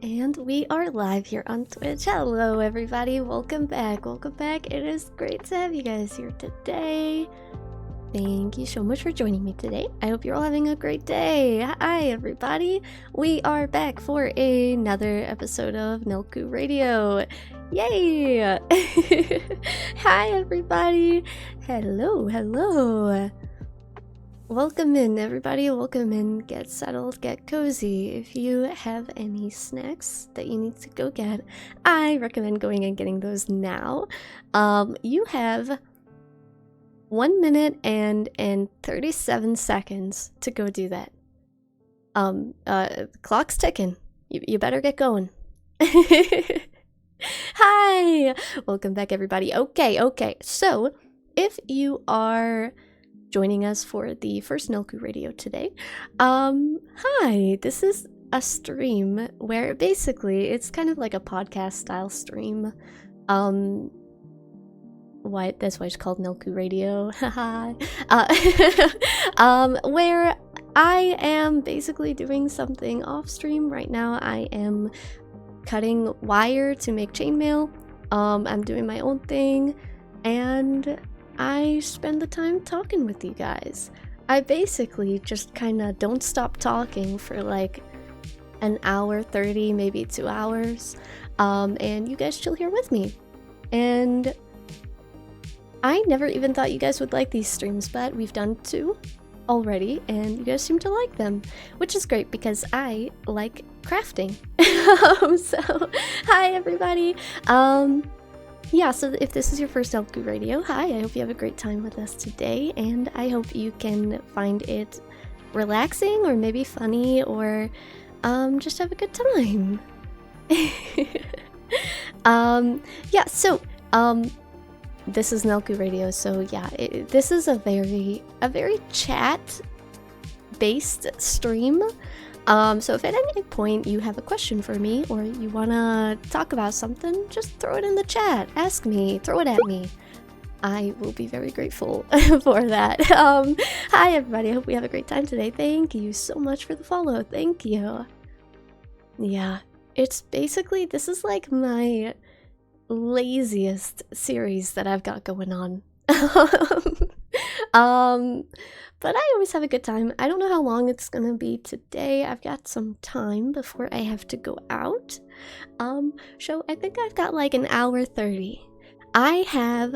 And we are live here on Twitch. Hello, everybody. Welcome back. Welcome back. It is great to have you guys here today. Thank you so much for joining me today. I hope you're all having a great day. Hi, everybody. We are back for another episode of Nelku Radio. Yay! Hi, everybody. Hello, hello. Welcome in, everybody. Welcome in. Get settled, get cozy. If you have any snacks that you need to go get, I recommend going and getting those now. You have 1 minute and 37 seconds to go do that. The clock's ticking. You better get going. Hi! Welcome back, everybody. Okay. So, if you are joining us for the first Nelku Radio today, hi! This is a stream where basically it's kind of like a podcast style stream. That's why it's called Nelku Radio. Where I am basically doing something off stream right now. I am cutting wire to make chainmail. I'm doing my own thing, and I spend the time talking with you guys. I basically just kind of don't stop talking for like an hour 30, maybe 2 hours, and you guys chill here with me. And I never even thought you guys would like these streams, but we've done 2 already, and you guys seem to like them, which is great because I like crafting. So, hi everybody. Yeah, so if this is your first Nelku Radio, hi, I hope you have a great time with us today, and I hope you can find it relaxing or maybe funny or just have a good time. This is Nelku Radio, so yeah, this is a very chat-based stream. So if at any point you have a question for me or you want to talk about something, just throw it in the chat. Ask me, throw it at me. I will be very grateful for that. Hi everybody, I hope we have a great time today. Thank you so much for the follow. Thank you. Yeah, it's basically, this is like my laziest series that I've got going on. But I always have a good time. I don't know how long it's gonna be today. I've got some time before I have to go out. So I think I've got like an hour 30. I'm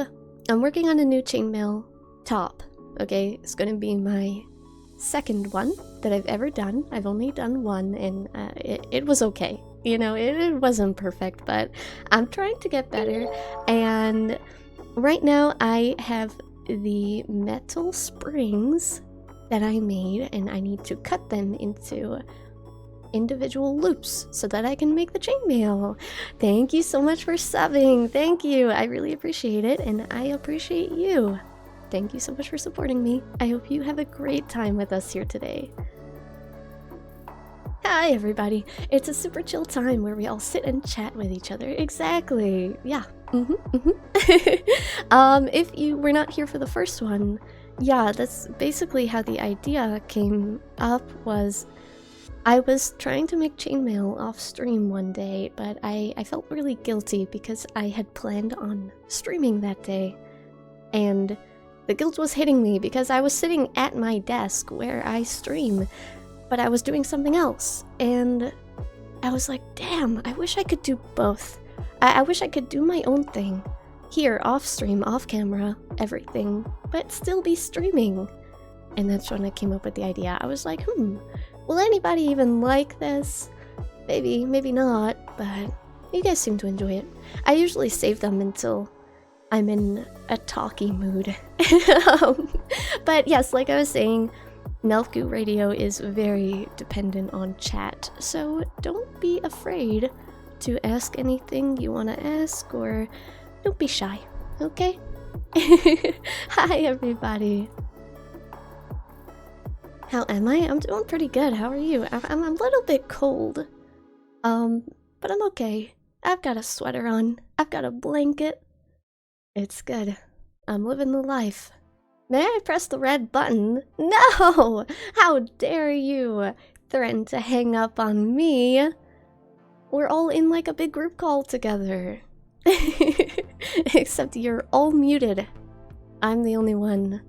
working on a new chainmail top. Okay, it's gonna be my second one that I've ever done. I've only done one, and it was okay. You know, it wasn't perfect, but I'm trying to get better. And right now I have the metal springs that I made, and I need to cut them into individual loops so that I can make the chainmail. Thank you so much for subbing. Thank you. I really appreciate it, and I appreciate you. Thank you so much for supporting me. I hope you have a great time with us here today. Hi everybody. It's a super chill time where we all sit and chat with each other. Exactly. Yeah. If you were not here for the first one, yeah, that's basically how the idea came up. Was I was trying to make chainmail off stream one day, but I felt really guilty because I had planned on streaming that day, and the guilt was hitting me because I was sitting at my desk where I stream, but I was doing something else, and I was like, damn, I wish I could do both. I wish I could do my own thing here, off stream, off camera, everything, but still be streaming. And that's when I came up with the idea. I was like, will anybody even like this? Maybe, maybe not, but you guys seem to enjoy it. I usually save them until I'm in a talky mood. But yes, like I was saying, Nelku Radio is very dependent on chat, so don't be afraid to ask anything you want to ask, or don't be shy, okay? Hi everybody. How am I? I'm doing pretty good. How are you? I'm a little bit cold, but I'm okay. I've got a sweater on. I've got a blanket. It's good. I'm living the life. May I press the red button? No! How dare you threaten to hang up on me? We're all in like a big group call together. Except you're all muted. I'm the only one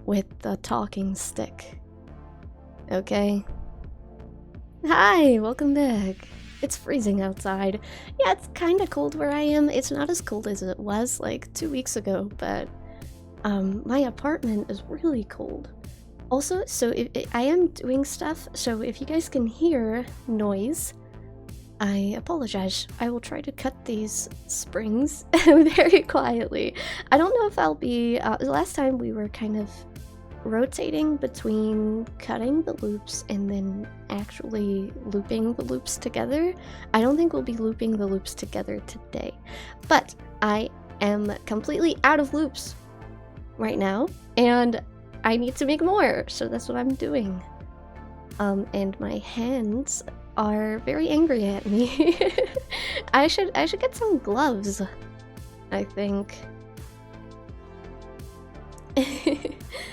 with the talking stick. Okay? Hi, welcome back. It's freezing outside. Yeah, it's kinda cold where I am. It's not as cold as it was like 2 weeks ago, but my apartment is really cold. Also, so I am doing stuff, so if you guys can hear noise, I apologize. I will try to cut these springs very quietly. I don't know if I'll be... last time we were kind of rotating between cutting the loops and then actually looping the loops together. I don't think we'll be looping the loops together today. But I am completely out of loops right now, and I need to make more, so that's what I'm doing. And my hands are very angry at me. I should get some gloves, I think.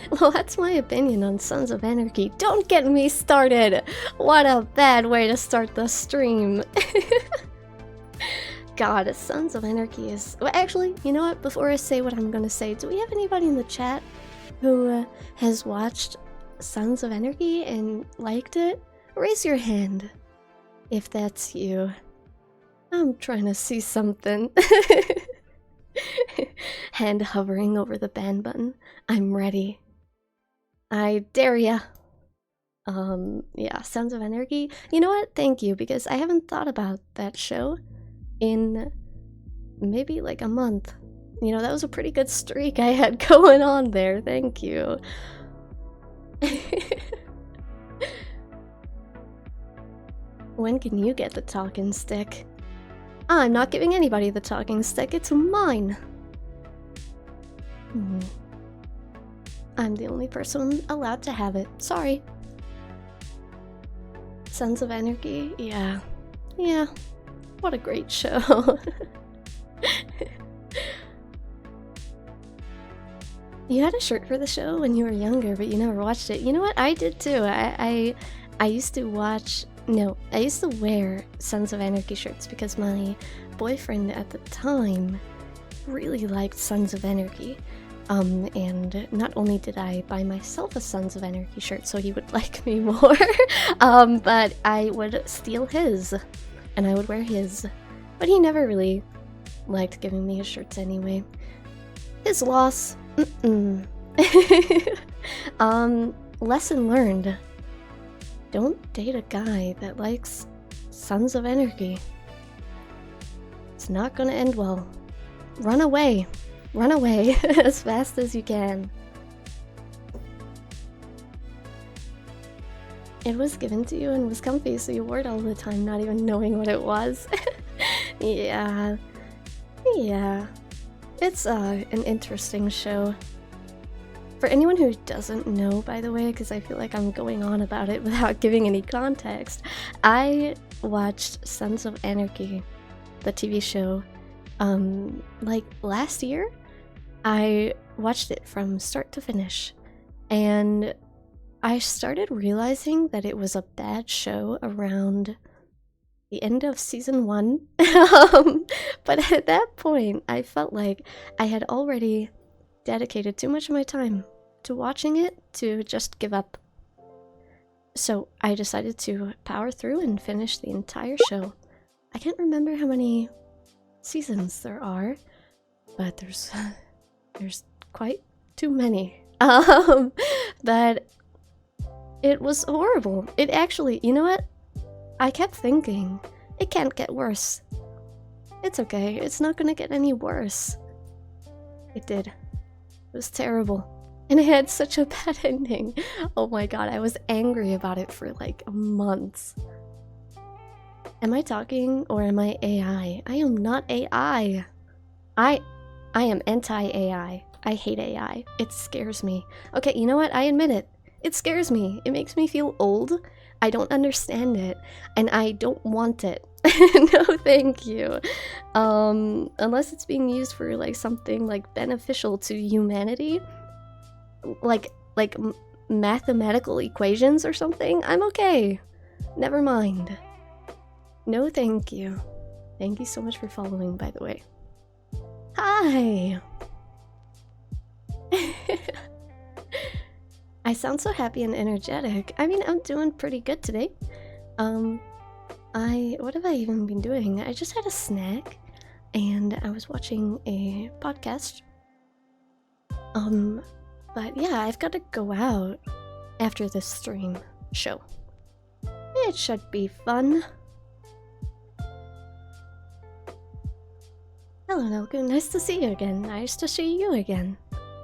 Well, that's my opinion on Sons of Anarchy. Don't get me started! What a bad way to start the stream. God, Sons of Anarchy is... Well, actually, you know what? Before I say what I'm gonna say, do we have anybody in the chat who has watched Sons of Anarchy and liked it? Raise your hand if that's you. I'm trying to see something. Hand hovering over the ban button. I'm ready. I dare ya. Yeah, Sons of Anarchy. You know what? Thank you, because I haven't thought about that show in maybe like a month. You know, that was a pretty good streak I had going on there. Thank you. When can you get the talking stick? I'm not giving anybody the talking stick, it's mine. I'm the only person allowed to have it. Sorry. Sons of Anarchy? Yeah. Yeah. What a great show. You had a shirt for the show when you were younger, but you never watched it. You know what? I did too. I used to watch... No, I used to wear Sons of Anarchy shirts because my boyfriend at the time really liked Sons of Anarchy. And not only did I buy myself a Sons of Anarchy shirt so he would like me more, but I would steal his, and I would wear his. But he never really liked giving me his shirts anyway. His loss. Lesson learned. Don't date a guy that likes Sons of Anarchy. It's not gonna end well. Run away. Run away as fast as you can. It was given to you and was comfy, so you wore it all the time, not even knowing what it was. Yeah. Yeah. It's an interesting show. For anyone who doesn't know, by the way, because I feel like I'm going on about it without giving any context, I watched Sons of Anarchy, the TV show, like last year. I watched it from start to finish, and I started realizing that it was a bad show around the end of season 1. But at that point, I felt like I had already dedicated too much of my time to watching it to just give up. So I decided to power through and finish the entire show. I can't remember how many seasons there are, but there's quite too many. But it was horrible. It actually, you know what? I kept thinking, it can't get worse. It's okay, it's not gonna get any worse. It did. It was terrible. And it had such a bad ending. Oh my god, I was angry about it for like months. Am I talking or am I AI? I am not AI. I am anti-AI. I hate AI. It scares me. Okay, you know what? I admit it. It scares me. It makes me feel old. I don't understand it. And I don't want it. No, thank you. Unless it's being used for like something like beneficial to humanity, like mathematical equations or something, I'm okay. Never mind. No, thank you. Thank you so much for following, by the way. Hi! I sound so happy and energetic. I mean, I'm doing pretty good today. What have I even been doing? I just had a snack, and I was watching a podcast. But yeah, I've got to go out after this stream show. It should be fun. Hello, Nelku. Nice to see you again. Nice to see you again.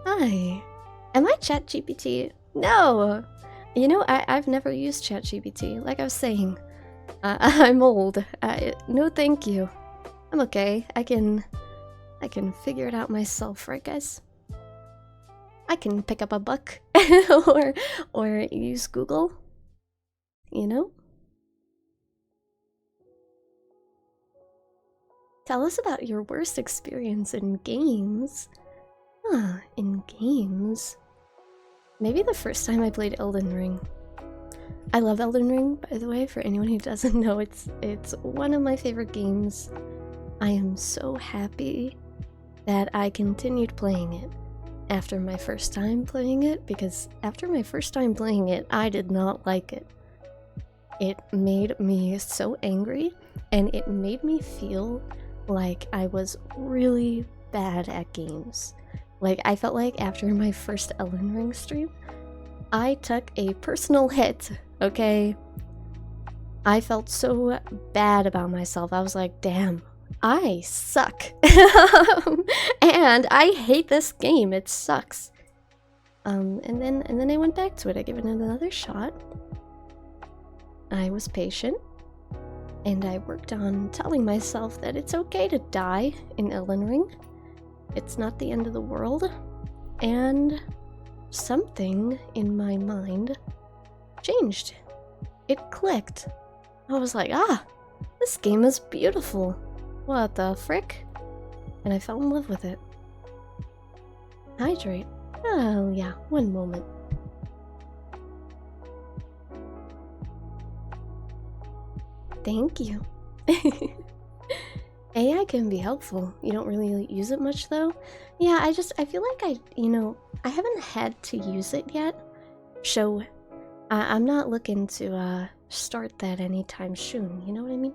Hi. Am I ChatGPT? No! You know, I've never used ChatGPT. Like I was saying, I'm old. No, thank you. I'm okay. I can figure it out myself, right, guys? I can pick up a book or use Google. You know? Tell us about your worst experience in games. Huh, in games. Maybe the first time I played Elden Ring. I love Elden Ring, by the way, for anyone who doesn't know, it's one of my favorite games. I am so happy that I continued playing it after my first time playing it, because after my first time playing it, I did not like it. It made me so angry, and it made me feel like I was really bad at games. Like, I felt like after my first Elden Ring stream, I took a personal hit, okay? I felt so bad about myself. I was like, damn, I suck. And I hate this game. It sucks. And then I went back to it. I gave it another shot. I was patient. And I worked on telling myself that it's okay to die in Elden Ring. It's not the end of the world. And something in my mind changed. It clicked. I was like, this game is beautiful. What the frick? And I fell in love with it. Hydrate. Oh yeah, one moment. Thank you. AI can be helpful. You don't really use it much though. Yeah, I feel like I haven't had to use it yet. So I'm not looking to start that anytime soon, you know what I mean?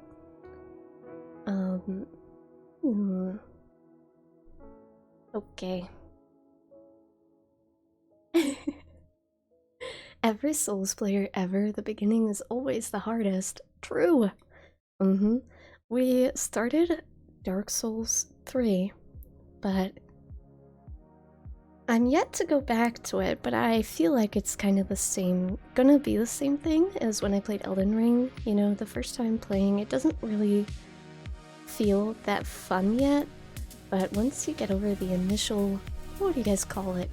Okay. Every Souls player ever, the beginning is always the hardest. True. We started Dark Souls 3, but I'm yet to go back to it, but I feel like it's kind of gonna be the same thing as when I played Elden Ring. You know, the first time playing, it doesn't really feel that fun yet, but once you get over the initial, what do you guys call it?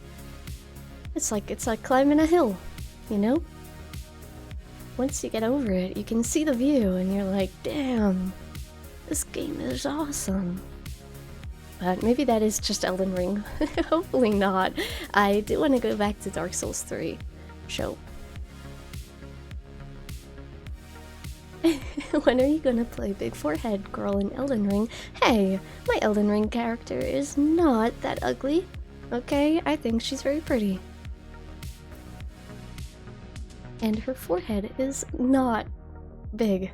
It's like climbing a hill, you know? Once you get over it, you can see the view and you're like, damn, this game is awesome. But maybe that is just Elden Ring. Hopefully not. I do want to go back to Dark Souls 3. Show. When are you gonna play Big Forehead Girl in Elden Ring? Hey, my Elden Ring character is not that ugly. Okay, I think she's very pretty. And her forehead is not big.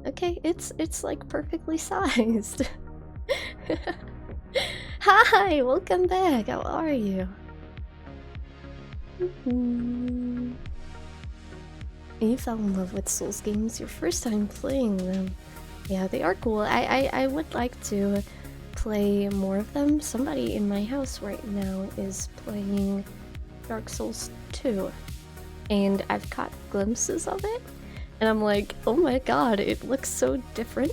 Okay, it's like perfectly sized. Hi, welcome back. How are you? You fell in love with Souls games your first time playing them. Yeah, they are cool. I would like to play more of them. Somebody in my house right now is playing Dark Souls 2. And I've caught glimpses of it. And I'm like, oh my god, it looks so different,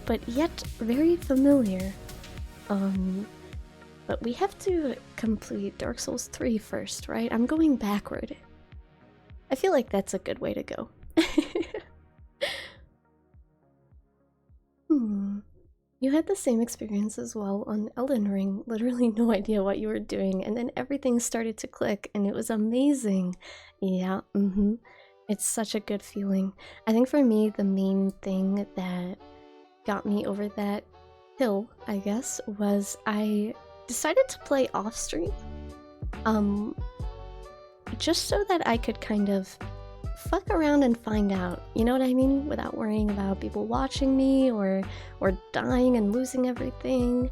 but yet very familiar. But we have to complete Dark Souls 3 first, right? I'm going backward. I feel like that's a good way to go. You had the same experience as well on Elden Ring. Literally no idea what you were doing, and then everything started to click, and it was amazing. Yeah, It's such a good feeling. I think for me, the main thing that got me over that hill, I guess, was I decided to play off stream. Just so that I could kind of fuck around and find out, you know what I mean? Without worrying about people watching me or dying and losing everything.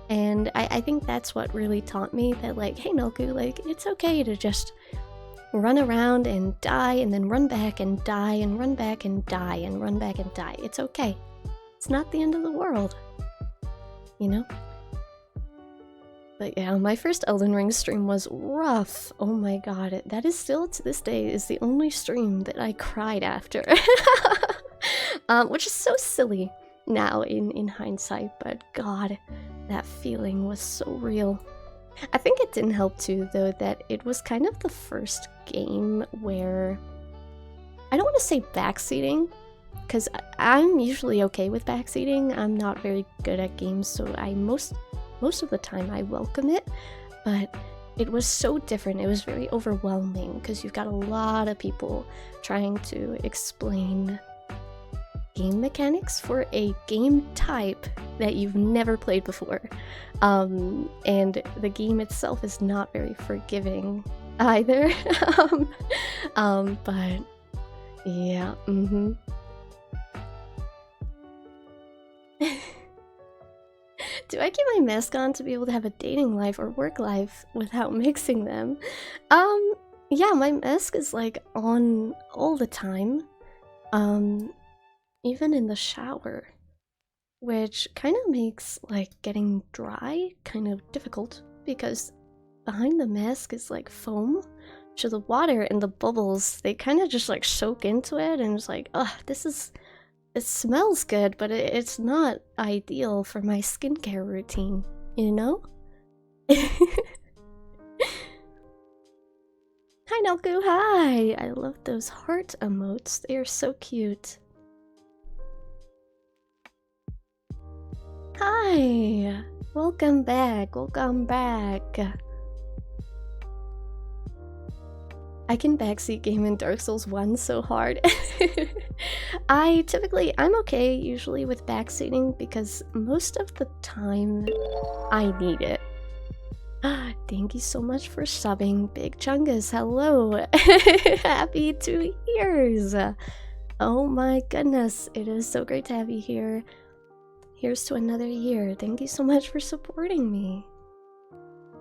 And I think that's what really taught me that, like, hey Nelku, like, it's okay to just run around and die and then run back and die and run back and die and run back and die. It's okay. It's not the end of the world. You know? But yeah, my first Elden Ring stream was rough. Oh my god, that is still to this day is the only stream that I cried after. Which is so silly now in hindsight, but god, that feeling was so real. I think it didn't help too, though, that it was kind of the first game where I don't want to say backseating, because I'm usually okay with backseating. I'm not very good at games, so most of the time I welcome it, but it was so different. It was very overwhelming because you've got a lot of people trying to explain game mechanics for a game type that you've never played before. And the game itself is not very forgiving either. But yeah, Do I keep my mask on to be able to have a dating life or work life without mixing them? Yeah, my mask is like on all the time. Even in the shower, which kind of makes like getting dry kind of difficult because behind the mask is like foam. So the water and the bubbles, they kind of just like soak into it, and it's like, ugh, it smells good, but it's not ideal for my skincare routine, you know? Hi Nelku, hi! I love those heart emotes, they are so cute. Hi! Welcome back, welcome back. I can backseat game in Dark Souls 1 so hard. I'm okay usually with backseating because most of the time I need it. Thank you so much for subbing, Big Chungus. Hello! Happy 2 years! Oh my goodness, it is so great to have you here. Here's to another year. Thank you so much for supporting me.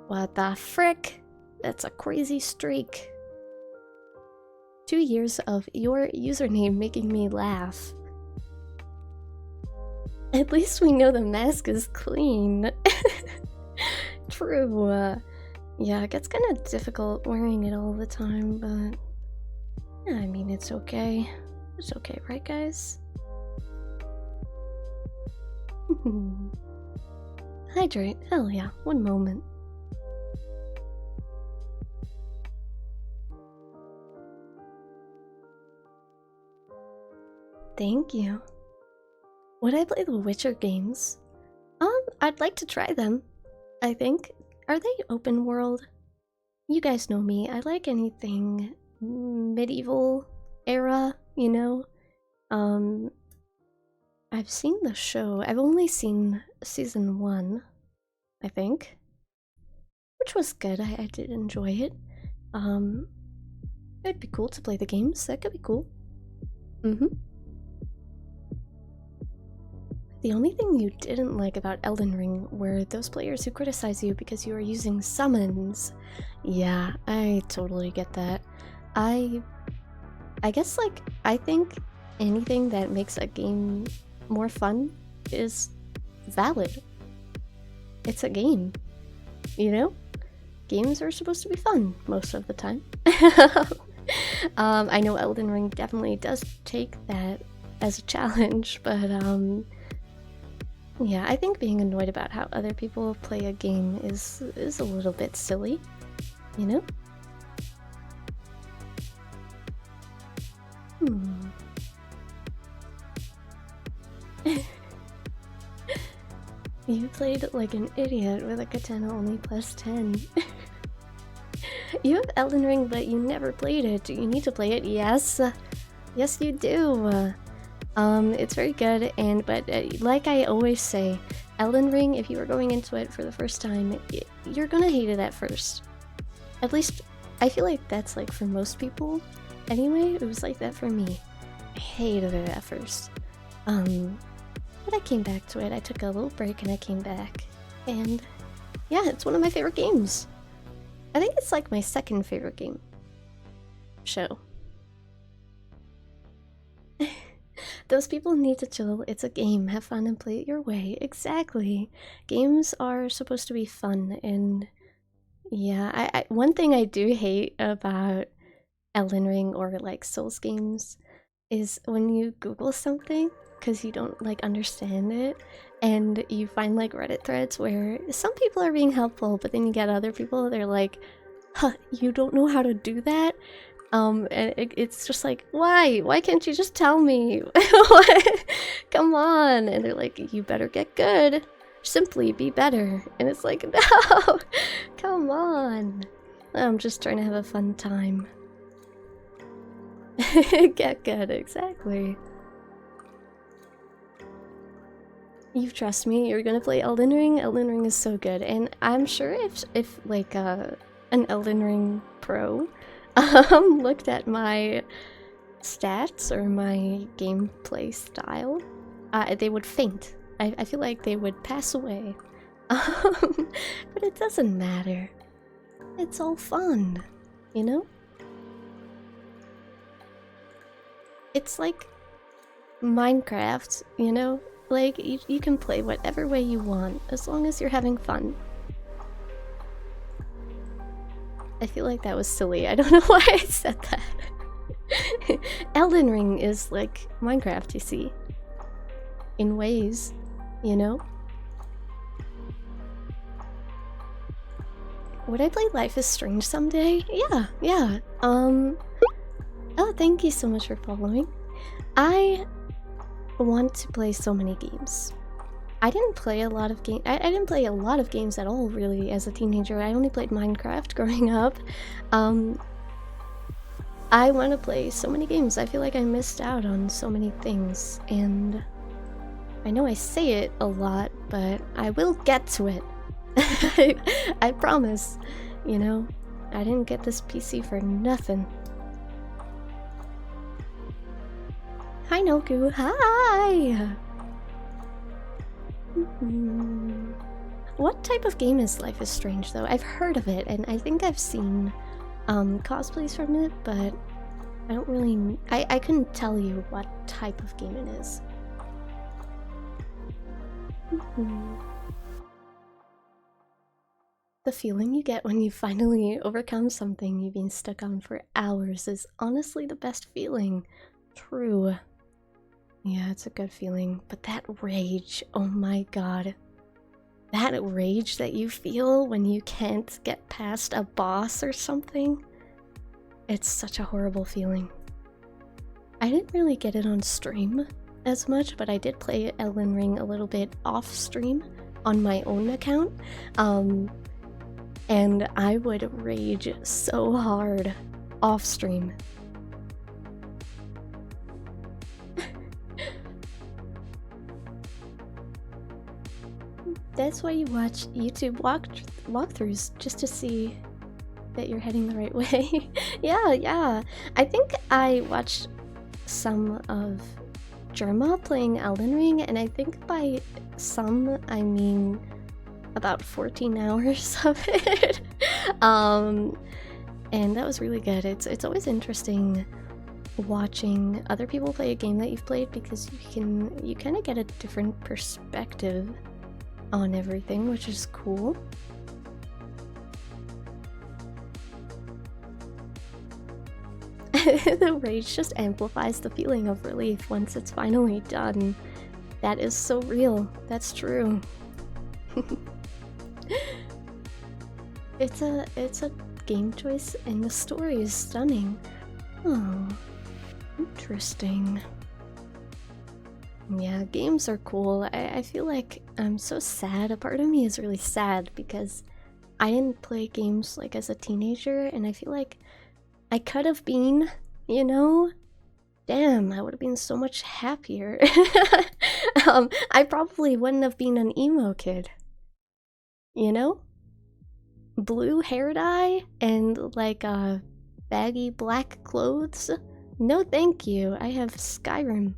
What the frick? That's a crazy streak. 2 years of your username making me laugh. At least we know the mask is clean. True. Yeah, it gets kind of difficult wearing it all the time, but yeah, I mean, it's okay. It's okay, right guys? Hydrate. Hell yeah, one moment. Thank you. Would I play the Witcher games? I'd like to try them, I think. Are they open world? You guys know me, I like anything medieval era, you know? I've seen the show. I've only seen season 1, I think. Which was good, I did enjoy it. It'd be cool to play the games, that could be cool. The only thing you didn't like about Elden Ring were those players who criticize you because you are using summons. Yeah, I totally get that. I guess, like, I think anything that makes a game more fun is valid. It's a game, you know? Games are supposed to be fun most of the time. I know Elden Ring definitely does take that as a challenge, but yeah, I think being annoyed about how other people play a game is a little bit silly, you know? You played like an idiot with a katana only +10. You have Elden Ring, but you never played it. Do you need to play it? Yes. Yes, you do. It's very good, but like I always say, Elden Ring, if you were going into it for the first time, you're gonna hate it at first. At least, I feel like that's like for most people. Anyway, it was like that for me. I hated it at first. But I came back to it. I took a little break and I came back. And yeah, it's one of my favorite games. I think it's like my second favorite game. Show. Those people need to chill. It's a game. Have fun and play it your way. Exactly. Games are supposed to be fun, and yeah, one thing I do hate about Elden Ring or like Souls games is when you Google something because you don't like understand it, and you find like Reddit threads where some people are being helpful, but then you get other people, they're like, huh, you don't know how to do that? And it's just like, why can't you just tell me? Come on. And they're like, you better get good, simply be better. And it's like, no, come on, I'm just trying to have a fun time. Get good, exactly. You trust me, you're gonna play Elden Ring. Elden Ring is so good, and I'm sure if like an Elden Ring pro looked at my stats or my gameplay style, they would faint. I feel like they would pass away. But it doesn't matter. It's all fun, you know? It's like Minecraft, you know? Like, you can play whatever way you want, as long as you're having fun. I feel like that was silly. I don't know why I said that. Elden Ring is like Minecraft, you see. In ways, you know? Would I play Life is Strange someday? Yeah. Oh, thank you so much for following. I want to play so many games. I didn't play a lot of games. I didn't play a lot of games at all, really, as a teenager. I only played Minecraft growing up. I want to play so many games. I feel like I missed out on so many things, and I know I say it a lot, but I will get to it. I promise. You know, I didn't get this PC for nothing. Hi, Noku. Hi! What type of game is Life is Strange, though? I've heard of it, and I think I've seen cosplays from it, but I don't really... I couldn't tell you what type of game it is. The feeling you get when you finally overcome something you've been stuck on for hours is honestly the best feeling. True. Yeah, it's a good feeling. But that rage, oh my god. That rage that you feel when you can't get past a boss or something. It's such a horrible feeling. I didn't really get it on stream as much, but I did play Elden Ring a little bit off stream on my own account. And I would rage so hard off stream. That's why you watch YouTube walkthroughs, just to see that you're heading the right way. Yeah. I think I watched some of Jerma playing Elden Ring, and I think by some, I mean about 14 hours of it. And that was really good. It's always interesting watching other people play a game that you've played, because you kind of get a different perspective on everything, which is cool. The rage just amplifies the feeling of relief once it's finally done. That is so real. That's true. It's a game choice, and the story is stunning. Oh, interesting. Yeah, games are cool. I feel like I'm so sad. A part of me is really sad because I didn't play games like as a teenager, and I feel like I could have been, you know? Damn, I would have been so much happier. I probably wouldn't have been an emo kid. You know? Blue hair dye and like baggy black clothes? No thank you, I have Skyrim.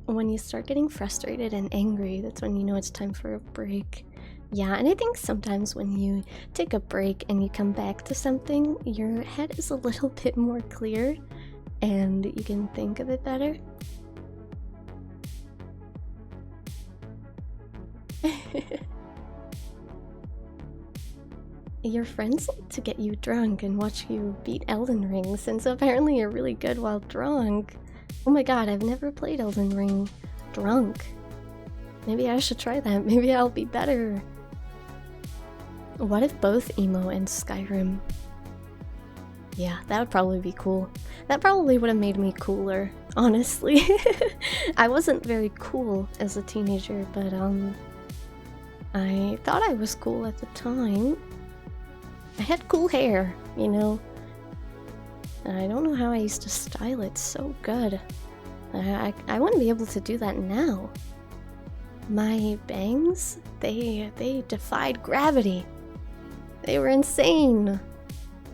When you start getting frustrated and angry, that's when you know it's time for a break. Yeah, and I think sometimes when you take a break and you come back to something, your head is a little bit more clear and you can think a bit better. Your friends like to get you drunk and watch you beat Elden Ring, since apparently you're really good while drunk. Oh my god, I've never played Elden Ring drunk. Maybe I should try that. Maybe I'll be better. What if both emo and Skyrim? Yeah, that would probably be cool. That probably would have made me cooler, honestly. I wasn't very cool as a teenager, but I thought I was cool at the time. I had cool hair, you know. I don't know how I used to style it so good. I wouldn't be able to do that now. My bangs, they defied gravity. They were insane.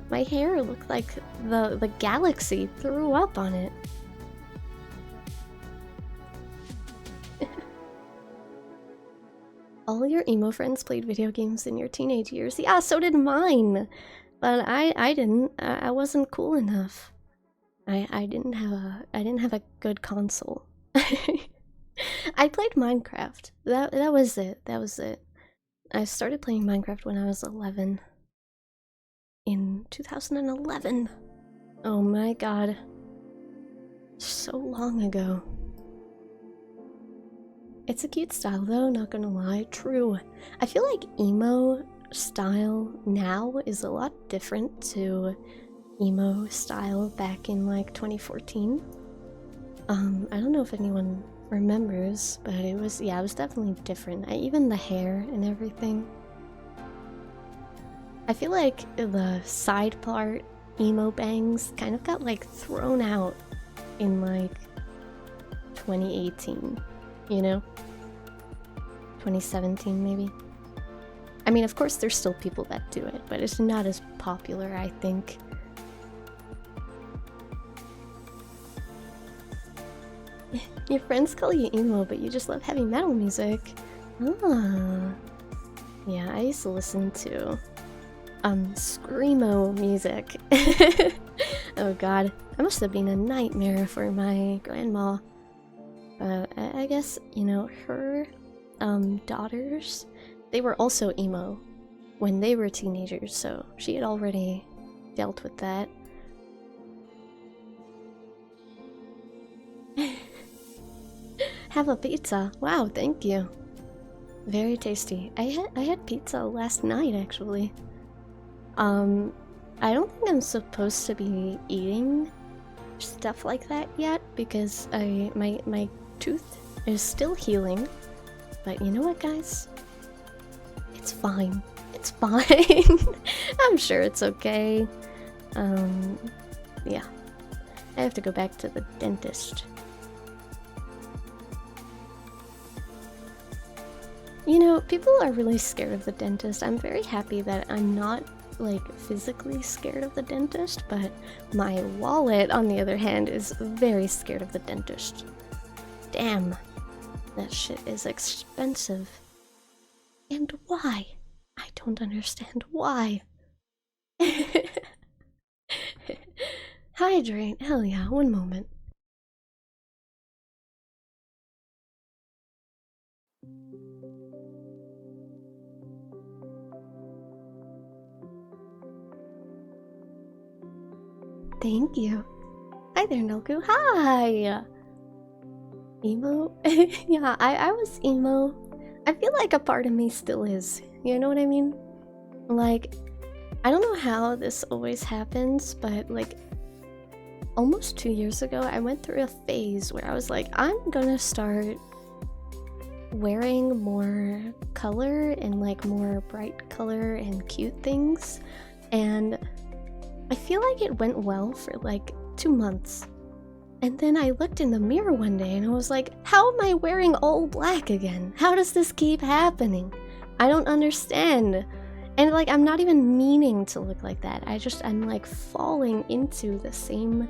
My hair looked like the galaxy threw up on it. All your emo friends played video games in your teenage years. Yeah, so did mine. But I didn't. I wasn't cool enough. I didn't have a good console. I played Minecraft. That was it. That was it. I started playing Minecraft when I was 11. In 2011. Oh my god. So long ago. It's a cute style though, not gonna lie. True. I feel like emo style now is a lot different to emo style back in like 2014. I don't know if anyone remembers, but it was definitely different. Even the hair and everything. I feel like the side part emo bangs kind of got like thrown out in like 2018, you know? 2017 maybe. I mean, of course there's still people that do it, but it's not as popular, I think. Your friends call you emo, but you just love heavy metal music. Ah. Yeah, I used to listen to screamo music. Oh god, that must have been a nightmare for my grandma. I guess, you know, her daughters, they were also emo when they were teenagers, so she had already dealt with that. Have a pizza. Wow, thank you. Very tasty. I had pizza last night actually. I don't think I'm supposed to be eating stuff like that yet because my tooth is still healing. But you know what, guys? It's fine. It's fine. I'm sure it's okay. Yeah. I have to go back to the dentist. You know, people are really scared of the dentist. I'm very happy that I'm not, like, physically scared of the dentist, but my wallet, on the other hand, is very scared of the dentist. Damn. That shit is expensive. And why? I don't understand why. Hydrate. Hell yeah, one moment. Thank you. Hi there, Noku. Hi! Emo? Yeah, I was emo. I feel like a part of me still is. You know what I mean? Like, I don't know how this always happens, but like, almost 2 years ago, I went through a phase where I was like, I'm gonna start wearing more color and like more bright color and cute things. And I feel like it went well for like 2 months. And then I looked in the mirror one day and I was like, how am I wearing all black again? How does this keep happening? I don't understand. And like, I'm not even meaning to look like that. I'm like falling into the same,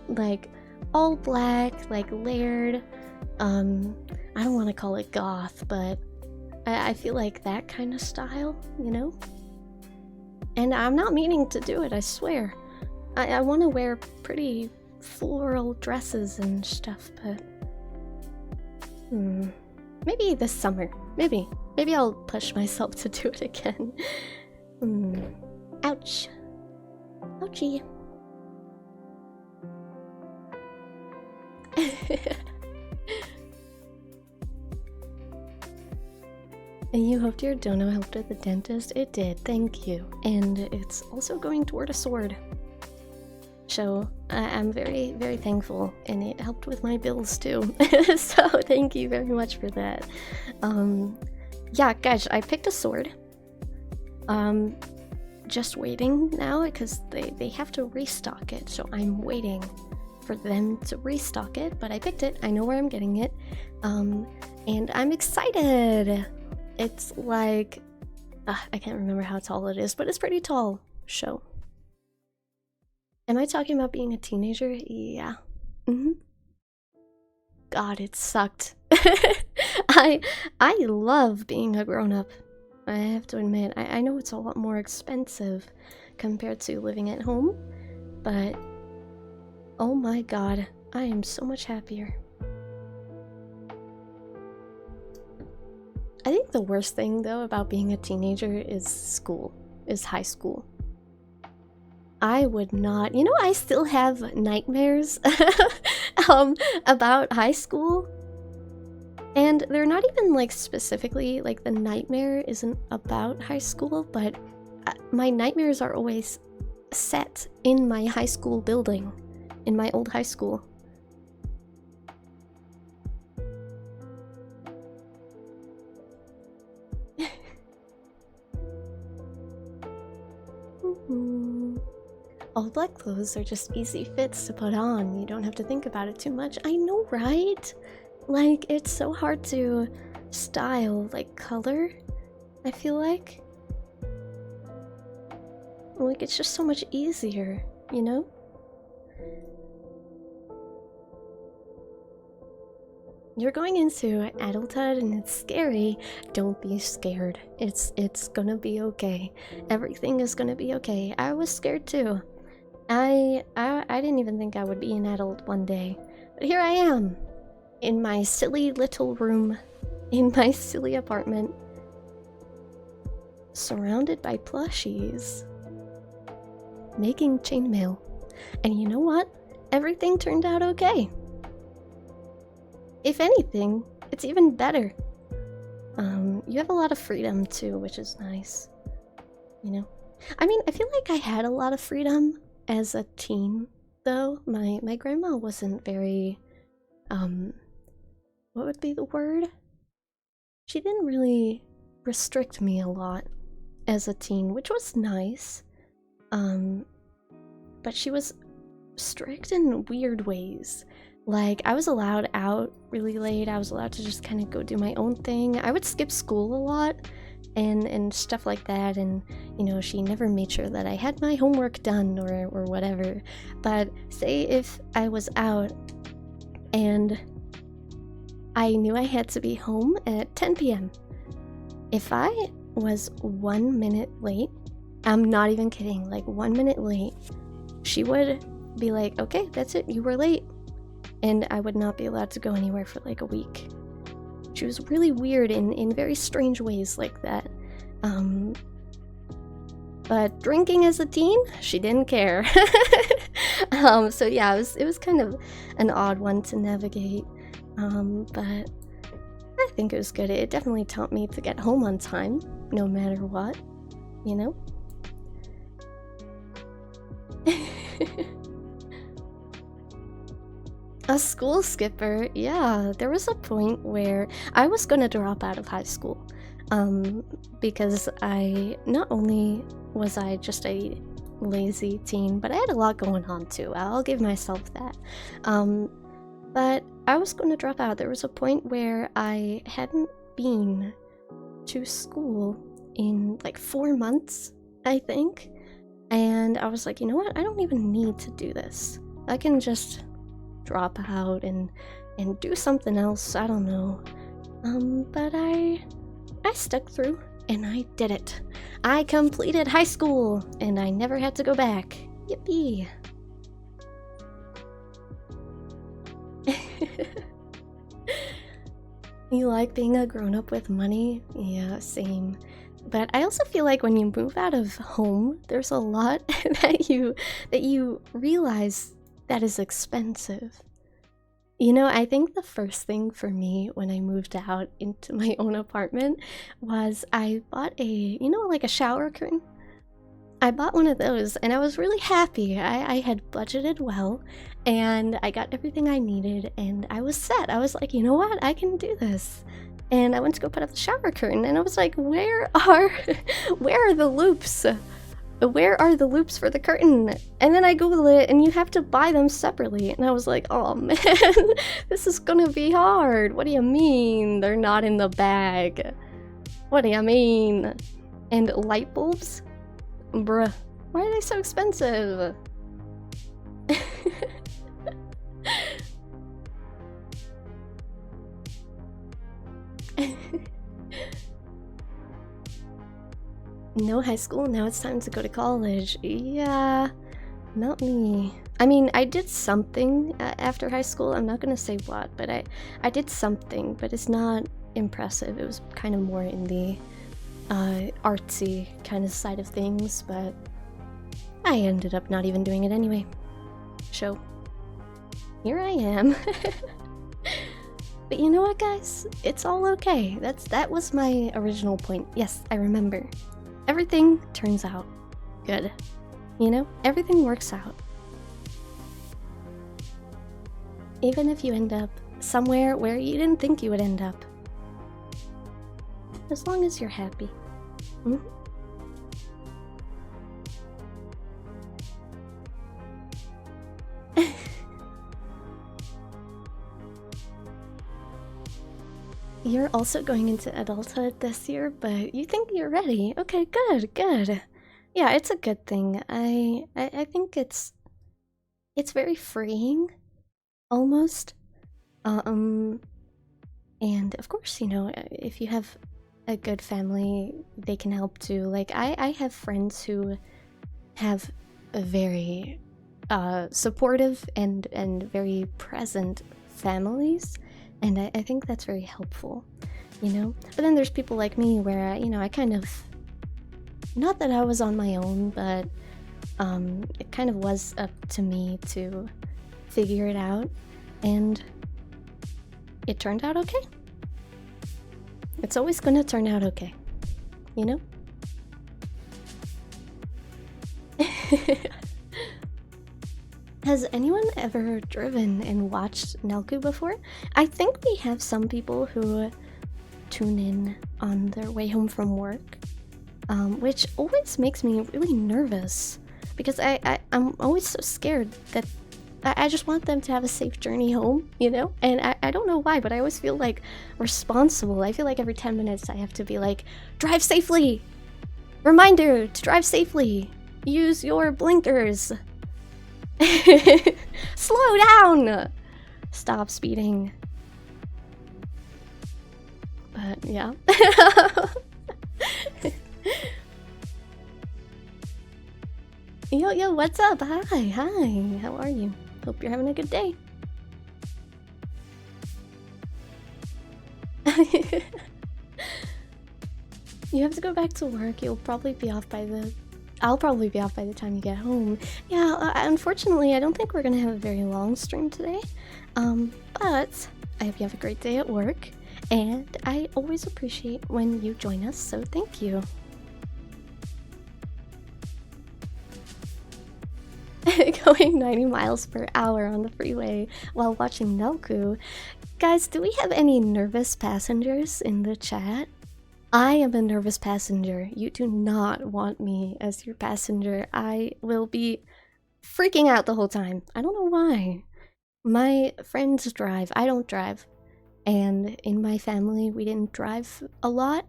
like, all black, like layered, I don't want to call it goth, but I feel like that kind of style, you know? And I'm not meaning to do it, I swear. I want to wear pretty floral dresses and stuff, but maybe this summer. Maybe I'll push myself to do it again. Ouch. Ouchie. And you hoped your dono helped at the dentist? It did, thank you. And it's also going toward a sword. So I'm very, very thankful, and it helped with my bills too. So thank you very much for that. Yeah, guys, I picked a sword. Just waiting now because they have to restock it, so I'm waiting for them to restock it, but I picked it. I know where I'm getting it. And I'm excited. It's like, I can't remember how tall it is, but it's pretty tall. So, am I talking about being a teenager? Yeah. God, it sucked. I love being a grown-up. I have to admit, I know it's a lot more expensive compared to living at home, but oh my god, I am so much happier. I think the worst thing, though, about being a teenager is high school. I would not, you know, I still have nightmares about high school. And they're not even, like, specifically, like, the nightmare isn't about high school, but my nightmares are always set in my high school building, in my old high school. All black clothes are just easy fits to put on. You don't have to think about it too much. I know, right? Like, it's so hard to style, like, color, I feel like. Like, it's just so much easier, you know? You're going into adulthood and it's scary. Don't be scared. It's gonna be okay. Everything is gonna be okay. I was scared too. I didn't even think I would be an adult one day. But here I am. In my silly little room. In my silly apartment. Surrounded by plushies. Making chainmail. And you know what? Everything turned out okay. If anything, it's even better. You have a lot of freedom too, which is nice. You know? I mean, I feel like I had a lot of freedom as a teen, though. My grandma wasn't very, what would be the word? She didn't really restrict me a lot as a teen, which was nice. But she was strict in weird ways. Like, I was allowed out really late. I was allowed to just kind of go do my own thing. I would skip school a lot and stuff like that. And, you know, she never made sure that I had my homework done or whatever. But say if I was out and I knew I had to be home at 10 p.m. If I was 1 minute late, I'm not even kidding, like 1 minute late, she would be like, okay, that's it, you were late. And I would not be allowed to go anywhere for like a week. She was really weird in very strange ways like that. But drinking as a teen, she didn't care. So yeah, it was kind of an odd one to navigate. But I think it was good. It definitely taught me to get home on time, no matter what, you know? A school skipper, yeah. There was a point where I was gonna drop out of high school. Because I not only was I just a lazy teen, but I had a lot going on too. I'll give myself that. Um, but I was gonna drop out. There was a point where I hadn't been to school in like 4 months, I think. And I was like, you know what? I don't even need to do this. I can just drop out and do something else. I don't know. But I stuck through and I did it. I completed high school and I never had to go back. Yippee. You like being a grown-up with money? Yeah, same. But I also feel like when you move out of home, there's a lot that you realize that is expensive. You know, I think the first thing for me when I moved out into my own apartment was I bought like a shower curtain. I bought one of those and I was really happy. I had budgeted well and I got everything I needed and I was set. I was like, you know what? I can do this. And I went to go put up the shower curtain and I was like, where are the loops? Where are the loops for the curtain? And then I googled it and you have to buy them separately. And I was like, oh man, this is gonna be hard. What do you mean they're not in the bag? What do you mean? And light bulbs? Bruh, why are they so expensive? No high school, now it's time to go to college. Yeah, not me. I mean, I did something after high school. I'm not gonna say what, but I did something, but it's not impressive. It was kind of more in the artsy kind of side of things, but I ended up not even doing it anyway. So, here I am. But you know what, guys? It's all okay. That was my original point. Yes, I remember. Everything turns out good. You know? Everything works out. Even if you end up somewhere where you didn't think you would end up. As long as you're happy. Mm-hmm. You're also going into adulthood this year, but you think you're ready. Okay, good, good. Yeah, it's a good thing. I think it's very freeing, almost. And of course, you know, if you have a good family, they can help too. Like I have friends who have a very supportive and very present families. And I think that's very helpful, you know? But then there's people like me where, you know, I kind of... Not that I was on my own, but it kind of was up to me to figure it out. And it turned out okay. It's always gonna turn out okay, you know? Has anyone ever driven and watched Nelku before? I think we have some people who tune in on their way home from work, which always makes me really nervous because I'm always so scared that I just want them to have a safe journey home, you know? And I don't know why, but I always feel like responsible. I feel like every 10 minutes I have to be like, drive safely! Reminder to drive safely! Use your blinkers! Slow down! Stop speeding. But yeah. Yo, what's up? Hi, how are you? Hope you're having a good day. You have to go back to work. You'll probably be off by the... I'll probably be off by the time you get home. Yeah, unfortunately, I don't think we're gonna have a very long stream today. But I hope you have a great day at work. And I always appreciate when you join us, so thank you. going 90 miles per hour on the freeway while watching Nelku. Guys, do we have any nervous passengers in the chat? I am a nervous passenger. You do not want me as your passenger. I will be freaking out the whole time. I don't know why. My friends drive. I don't drive. And in my family, we didn't drive a lot.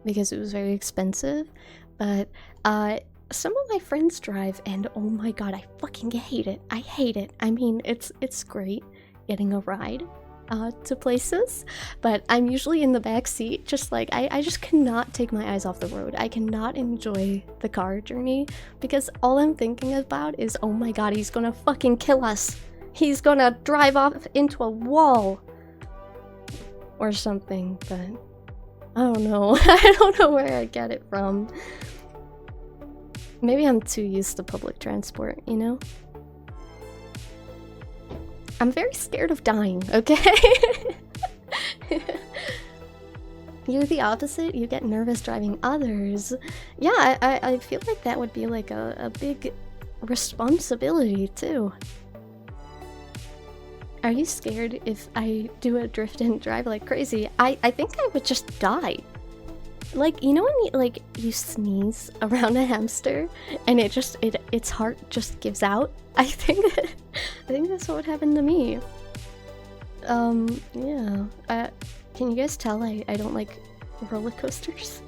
Because it was very expensive. But, some of my friends drive, and oh my god, I fucking hate it. I hate it. I mean, it's great getting a ride to places, but I'm usually in the back seat, just like I just cannot take my eyes off the road. I cannot enjoy the car journey because all I'm thinking about is, oh my god, he's gonna fucking kill us. He's gonna drive off into a wall or something, but I don't know. I don't know where I get it from. Maybe I'm too used to public transport, you know? I'm very scared of dying, okay? You're the opposite, you get nervous driving others. Yeah, I feel like that would be like a big responsibility too. Are you scared if I do a drift and drive like crazy? I think I would just die. Like, you know when you sneeze around a hamster and its heart just gives out? I think that's what would happen to me. Yeah. Can you guys tell I don't like roller coasters?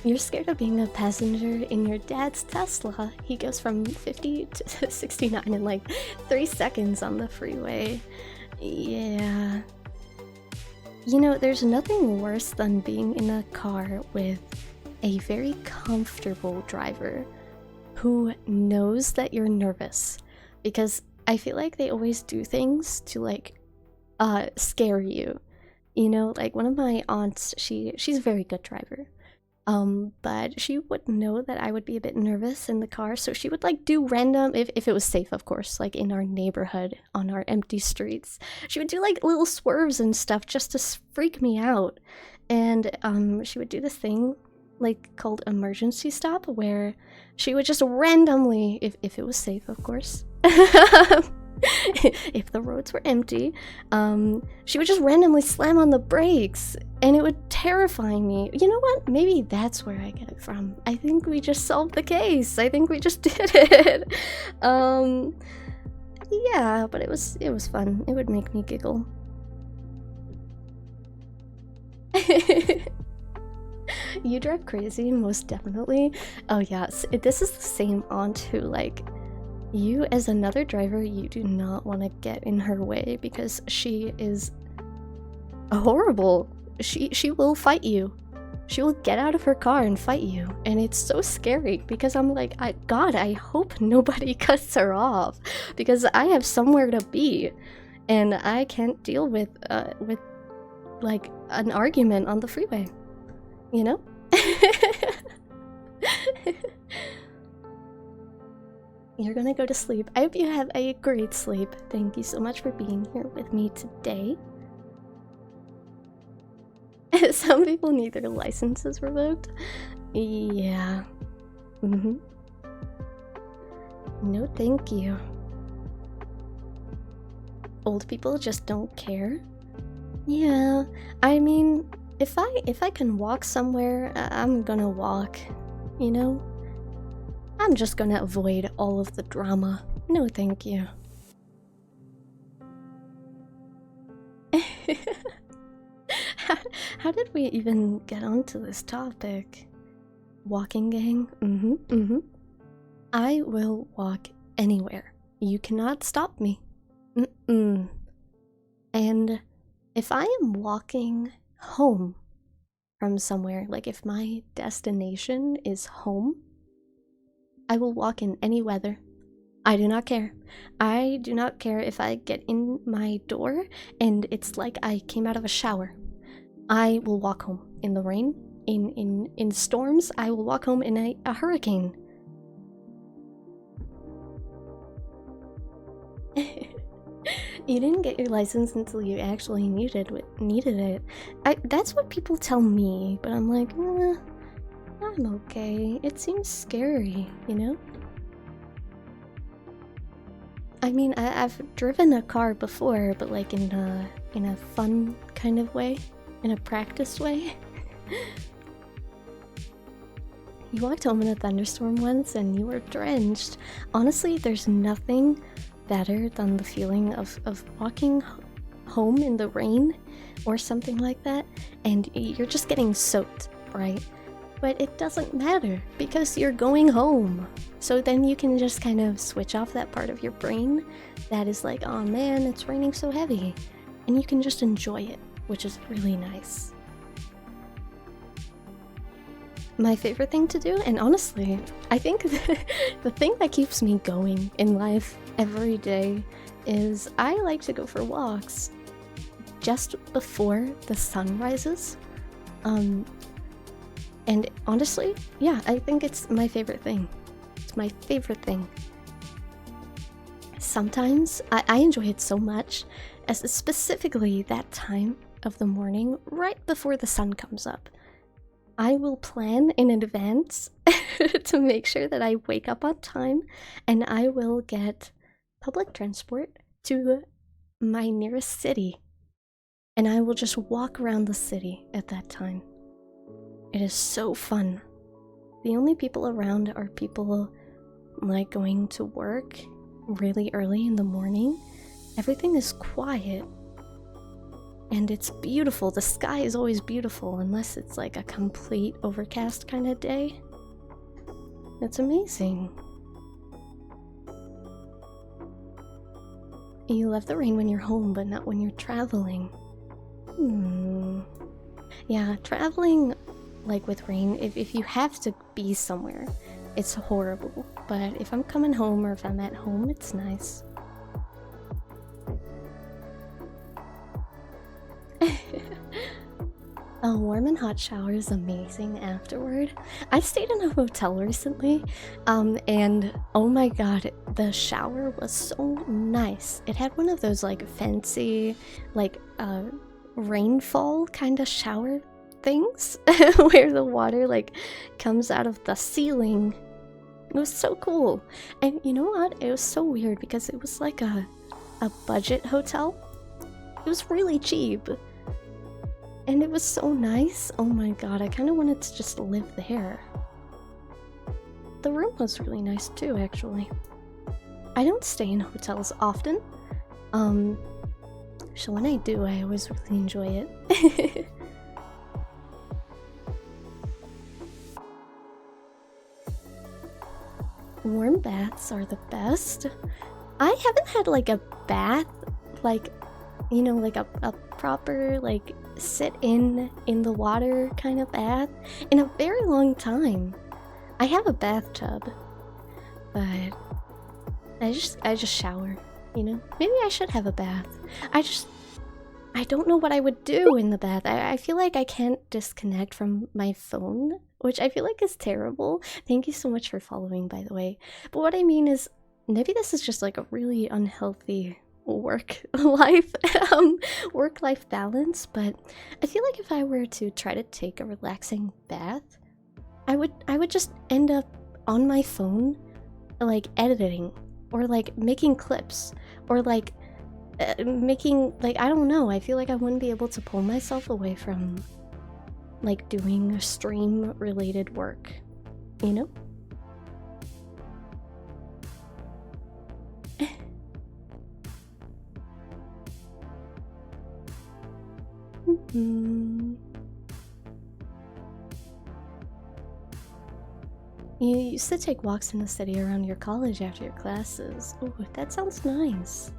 You're scared of being a passenger in your dad's Tesla. He goes from 50 to 69 in like 3 seconds on the freeway. Yeah. You know, there's nothing worse than being in a car with a very comfortable driver who knows that you're nervous. Because I feel like they always do things to like scare you. You know, like one of my aunts, she's a very good driver. But she would know that I would be a bit nervous in the car, so she would like do random, if it was safe, of course, like in our neighborhood, on our empty streets. She would do like little swerves and stuff just to freak me out. And she would do this thing like called emergency stop, where she would just randomly, if it was safe, of course, if the roads were empty, she would just randomly slam on the brakes, and it would terrify me. You know what? Maybe that's where I get it from. I think we just solved the case. I think we just did it. Yeah, but it was fun. It would make me giggle. You drive crazy, most definitely. Oh yes, this is the same aunt who, like, you as another driver, you do not want to get in her way because she is horrible. She will fight you. She will get out of her car and fight you, and it's so scary because I'm like, God, I hope nobody cuts her off because I have somewhere to be, and I can't deal with like an argument on the freeway, you know? You're gonna go to sleep. I hope you have a great sleep. Thank you so much for being here with me today. Some people need their licenses revoked. Yeah. No, thank you. Old people just don't care. Yeah, I mean, if I can walk somewhere, I'm gonna walk, you know? I'm just gonna avoid all of the drama. No, thank you. How did we even get onto this topic? Walking gang? I will walk anywhere. You cannot stop me. And if I am walking home from somewhere, like if my destination is home, I will walk in any weather. I do not care. I do not care if I get in my door and it's like I came out of a shower. I will walk home in the rain, in storms. I will walk home in a hurricane. You didn't get your license until you actually needed it. That's what people tell me, but I'm like, I'm okay. It seems scary, you know? I mean, I've driven a car before, but like in a fun kind of way, in a practiced way. You walked home in a thunderstorm once and you were drenched. Honestly, there's nothing better than the feeling of walking home in the rain or something like that, and you're just getting soaked, right? But it doesn't matter because you're going home. So then you can just kind of switch off that part of your brain that is like, oh man, it's raining so heavy. And you can just enjoy it, which is really nice. My favorite thing to do, and honestly, I think the thing that keeps me going in life every day is I like to go for walks just before the sun rises. And honestly, yeah, I think it's my favorite thing. It's my favorite thing. Sometimes I enjoy it so much, as specifically that time of the morning right before the sun comes up. I will plan in advance to make sure that I wake up on time, and I will get public transport to my nearest city, and I will just walk around the city at that time. It is so fun. The only people around are people like going to work really early in the morning. Everything is quiet. And it's beautiful. The sky is always beautiful unless it's like a complete overcast kind of day. It's amazing. You love the rain when you're home, but not when you're traveling. Yeah, traveling like with rain, if you have to be somewhere, it's horrible. But if I'm coming home or if I'm at home, it's nice. A warm and hot shower is amazing afterward. I stayed in a hotel recently, and oh my god, the shower was so nice. It had one of those like fancy, like rainfall kind of shower things where the water like comes out of the ceiling. It was so cool. And you know what? It was so weird because it was like a budget hotel. It was really cheap. And it was so nice. Oh my god, I kind of wanted to just live there. The room was really nice too, actually. I don't stay in hotels often. So when I do, I always really enjoy it. Warm baths are the best. I haven't had like a bath, like, you know, like a proper, like, sit in the water kind of bath in a very long time. I have a bathtub, but I just shower, you know? Maybe I should have a bath. I don't know what I would do in the bath. I feel like I can't disconnect from my phone, which I feel like is terrible. Thank you so much for following, by the way. But what I mean is, maybe this is just like a really unhealthy work-life balance, but I feel like if I were to try to take a relaxing bath, I would just end up on my phone, like editing, or like making clips, or like making, like, I don't know, I feel like I wouldn't be able to pull myself away from like doing stream related work, you know? You used to take walks in the city around your college after your classes. Ooh, that sounds nice.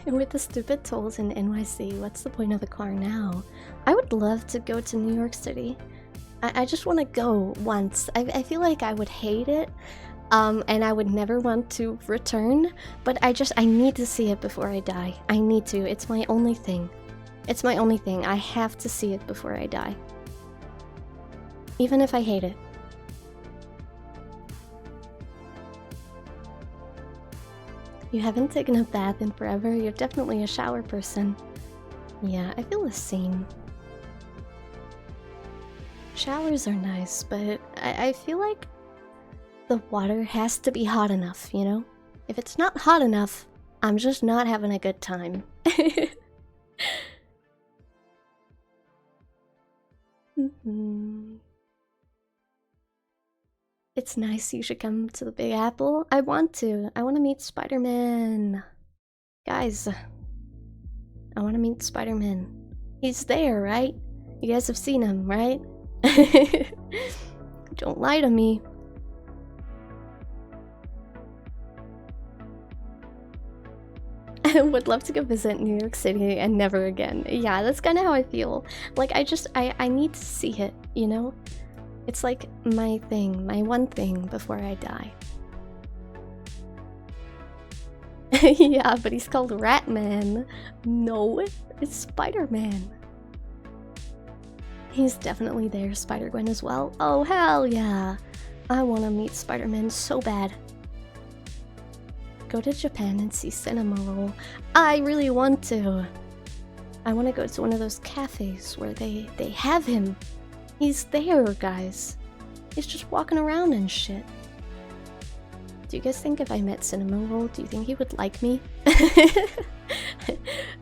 With the stupid tolls in NYC, what's the point of the car now? I would love to go to New York City. I just want to go once. I feel like I would hate it, and I would never want to return, but I need to see it before I die. I need to. It's my only thing. It's my only thing. I have to see it before I die. Even if I hate it. You haven't taken a bath in forever. You're definitely a shower person. Yeah, I feel the same. Showers are nice, but I feel like the water has to be hot enough, you know? If it's not hot enough, I'm just not having a good time. It's nice you should come to the Big Apple. I want to. I want to meet Spider-Man. Guys, I want to meet Spider-Man. He's there, right? You guys have seen him, right? Don't lie to me. I would love to go visit New York City and never again. Yeah, that's kind of how I feel. Like, I need to see it, you know? It's like my thing, my one thing before I die. Yeah, but he's called Ratman. No, it's Spider-Man. He's definitely there, Spider-Gwen as well. Oh, hell yeah. I want to meet Spider-Man so bad. Go to Japan and see Cinema Roll. I really want to. I want to go to one of those cafes where they have him. He's there, guys. He's just walking around and shit. Do you guys think if I met Cinema Roll, do you think he would like me?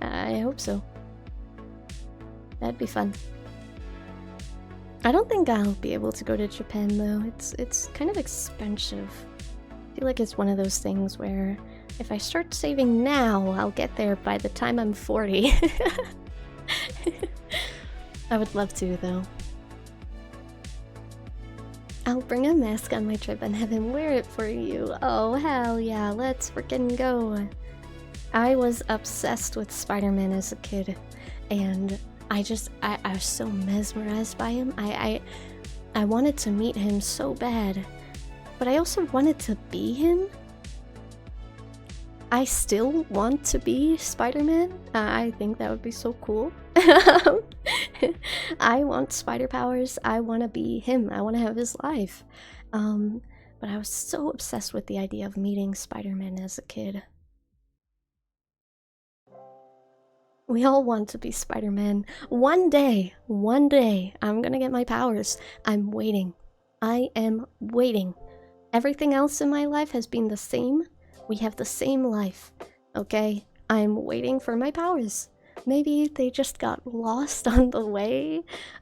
I hope so. That'd be fun. I don't think I'll be able to go to Japan though. It's kind of expensive. I feel like it's one of those things where if I start saving now, I'll get there by the time I'm 40. I would love to though. I'll bring a mask on my trip and have him wear it for you. Oh, hell yeah, let's freaking go. I was obsessed with Spider-Man as a kid, and I was so mesmerized by him. I wanted to meet him so bad, but I also wanted to be him. I still want to be Spider-Man. I think that would be so cool. I want spider powers. I want to be him. I want to have his life. But I was so obsessed with the idea of meeting Spider-Man as a kid. We all want to be Spider-Man. One day, I'm gonna get my powers. I'm waiting. I am waiting. Everything else in my life has been the same. We have the same life, okay? I'm waiting for my powers. Maybe they just got lost on the way.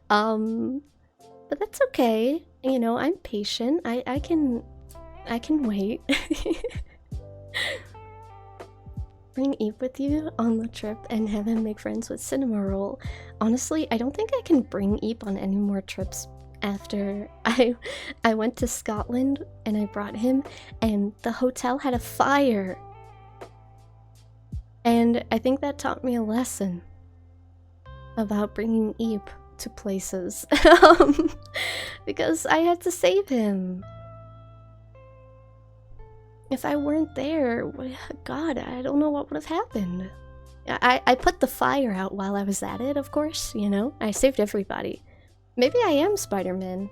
But that's okay. You know, I'm patient. I can wait. Bring Eve with you on the trip and have him make friends with Cinema Roll. Honestly, I don't think I can bring Eve on any more trips after I went to Scotland and I brought him and the hotel had a fire. And I think that taught me a lesson about bringing Eve to places. Because I had to save him. If I weren't there, God, I don't know what would have happened. I put the fire out while I was at it, of course, you know? I saved everybody. Maybe I am Spider-Man.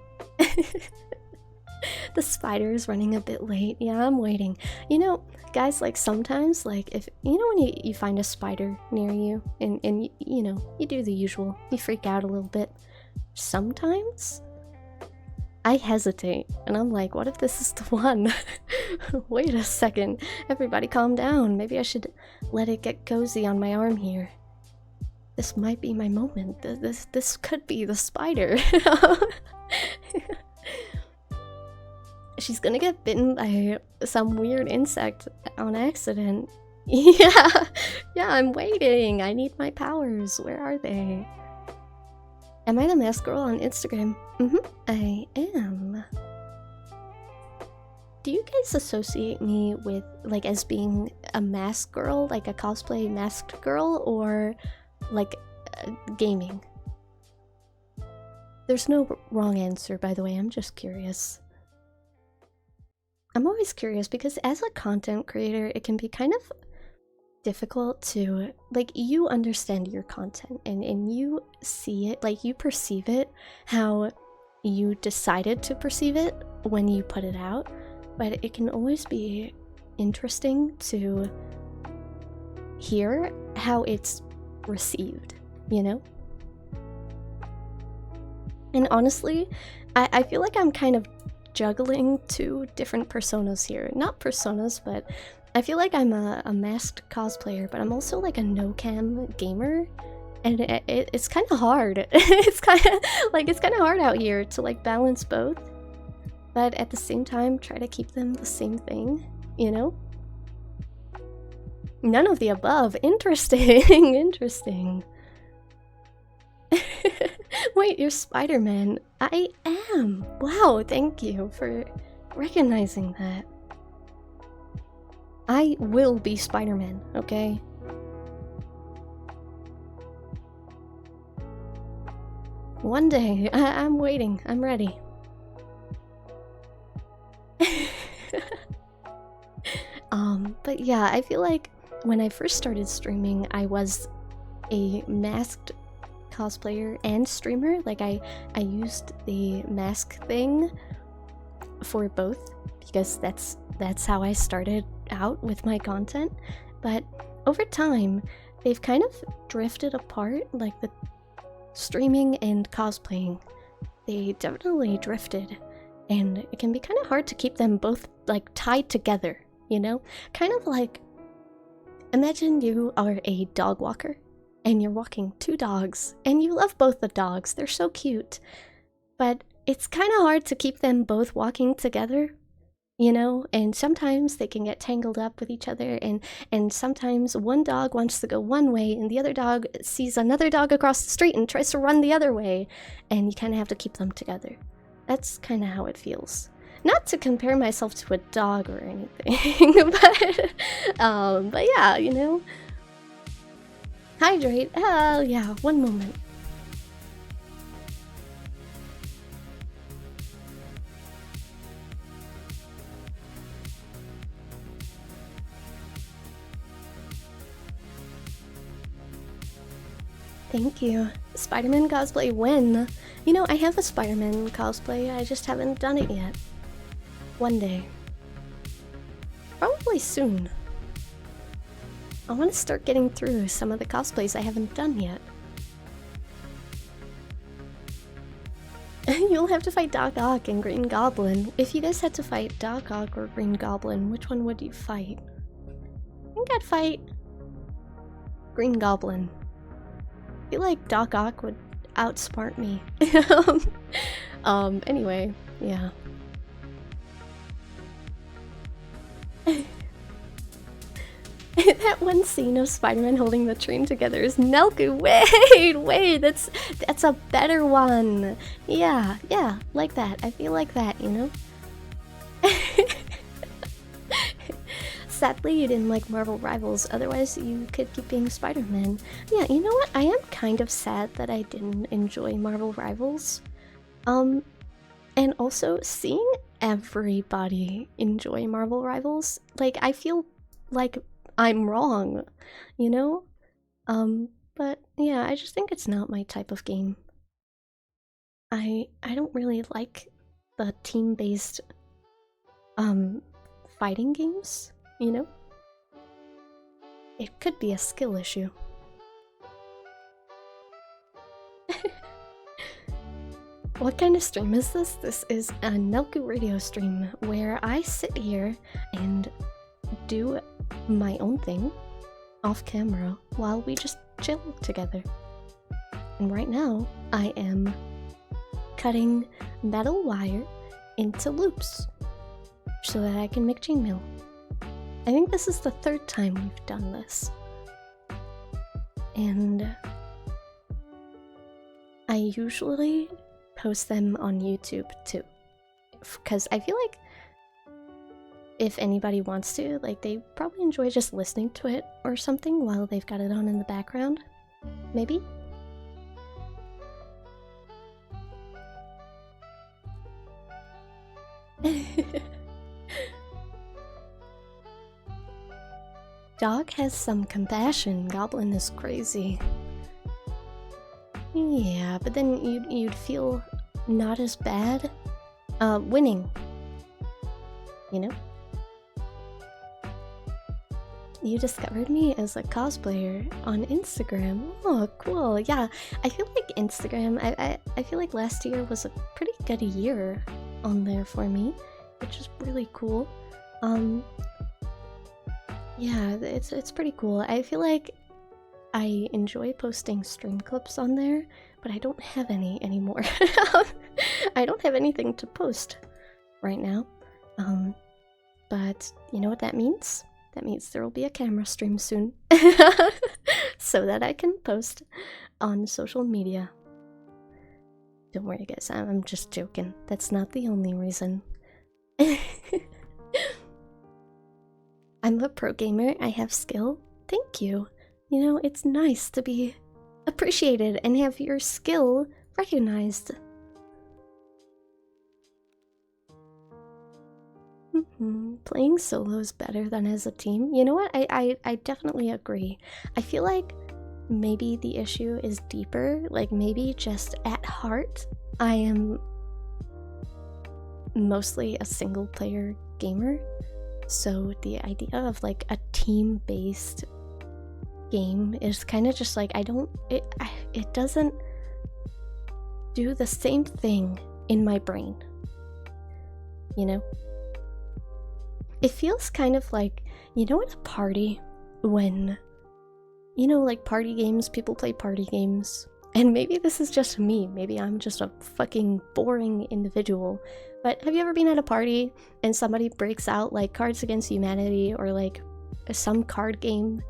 The spider is running a bit late. Yeah, I'm waiting. You know, guys, like sometimes, like if you know when you find a spider near you and you know, you do the usual. You freak out a little bit. Sometimes I hesitate and I'm like, what if this is the one? Wait a second. Everybody calm down. Maybe I should let it get cozy on my arm here. This might be my moment. This could be the spider. She's gonna get bitten by some weird insect on accident. Yeah, I'm waiting. I need my powers. Where are they? Am I the mask girl on Instagram? I am. Do you guys associate me with, like, as being a mask girl? Like a cosplay masked girl? Or, like, gaming? There's no wrong answer, by the way. I'm just curious. I'm always curious because as a content creator, it can be kind of difficult to, like, you understand your content and you see it, like, you perceive it how you decided to perceive it when you put it out, but it can always be interesting to hear how it's received, you know? And honestly, I feel like I'm kind of juggling two different personas here. Not personas, but I feel like I'm a masked cosplayer, but I'm also like a no-cam gamer. And it's kind of hard. It's kind of hard out here to like balance both, but at the same time try to keep them the same thing, you know? None of the above. Interesting. Interesting. Wait, you're Spider-Man. I am. Wow, thank you for recognizing that. I will be Spider-Man, okay? One day. I'm waiting. I'm ready. But yeah, I feel like when I first started streaming, I was a masked cosplayer and streamer. Like I used the mask thing for both because that's how I started out with my content. But over time, they've kind of drifted apart, like the streaming and cosplaying. They definitely drifted, and it can be kind of hard to keep them both like tied together, you know? Kind of like, imagine you are a dog walker and you're walking two dogs and you love both the dogs. They're so cute. But it's kind of hard to keep them both walking together, you know? And sometimes they can get tangled up with each other, and sometimes one dog wants to go one way and the other dog sees another dog across the street and tries to run the other way, and you kind of have to keep them together. That's kind of how it feels. Not to compare myself to a dog or anything, but yeah, you know. Hydrate. Yeah, one moment. Thank you. Spider-Man cosplay when? You know, I have a Spider-Man cosplay, I just haven't done it yet. One day. Probably soon. I want to start getting through some of the cosplays I haven't done yet. You'll have to fight Doc Ock and Green Goblin. If you guys had to fight Doc Ock or Green Goblin, which one would you fight? I think I'd fight Green Goblin. I feel like Doc Ock would outsmart me. Anyway, yeah. That one scene of Spider-Man holding the train together is Nelku. Wait, that's a better one. Yeah, like that. I feel like that, you know? Sadly, you didn't like Marvel Rivals, otherwise you could keep being Spider-Man. Yeah, you know what? I am kind of sad that I didn't enjoy Marvel Rivals. And also, seeing everybody enjoy Marvel Rivals, like, I feel like I'm wrong, you know? But yeah, I just think it's not my type of game. I don't really like the team-based, fighting games, you know? It could be a skill issue. What kind of stream is this? This is a Nelku radio stream where I sit here and do my own thing off camera while we just chill together. And right now, I am cutting metal wire into loops so that I can make chainmail. I think this is the third time we've done this. And I usually post them on YouTube too, because I feel like if anybody wants to, like, they probably enjoy just listening to it or something while they've got it on in the background. Maybe? Dog has some compassion. Goblin is crazy. Yeah, but then you'd feel not as bad winning. You know? you discovered me as a cosplayer on Instagram. Oh, cool. Yeah, I feel like Instagram, I feel like last year was a pretty good year on there for me, which is really cool. Yeah, it's pretty cool. I feel like I enjoy posting stream clips on there, but I don't have any anymore. I don't have anything to post right now. But you know what that means? That means there will be a camera stream soon. So that I can post on social media. Don't worry guys, I'm just joking. That's not the only reason. I'm a pro gamer, I have skill. Thank you. You know, it's nice to be appreciated and have your skill recognized. Playing solo is better than as a team. You know what? I definitely agree. I feel like maybe the issue is deeper. Like maybe just at heart, I am mostly a single player gamer. So the idea of like a team-based game is kind of just like it doesn't do the same thing in my brain. You know? It feels kind of like, you know, at a party when, you know, like party games, people play party games. And maybe this is just me, maybe I'm just a fucking boring individual. But have you ever been at a party and somebody breaks out like Cards Against Humanity or like some card game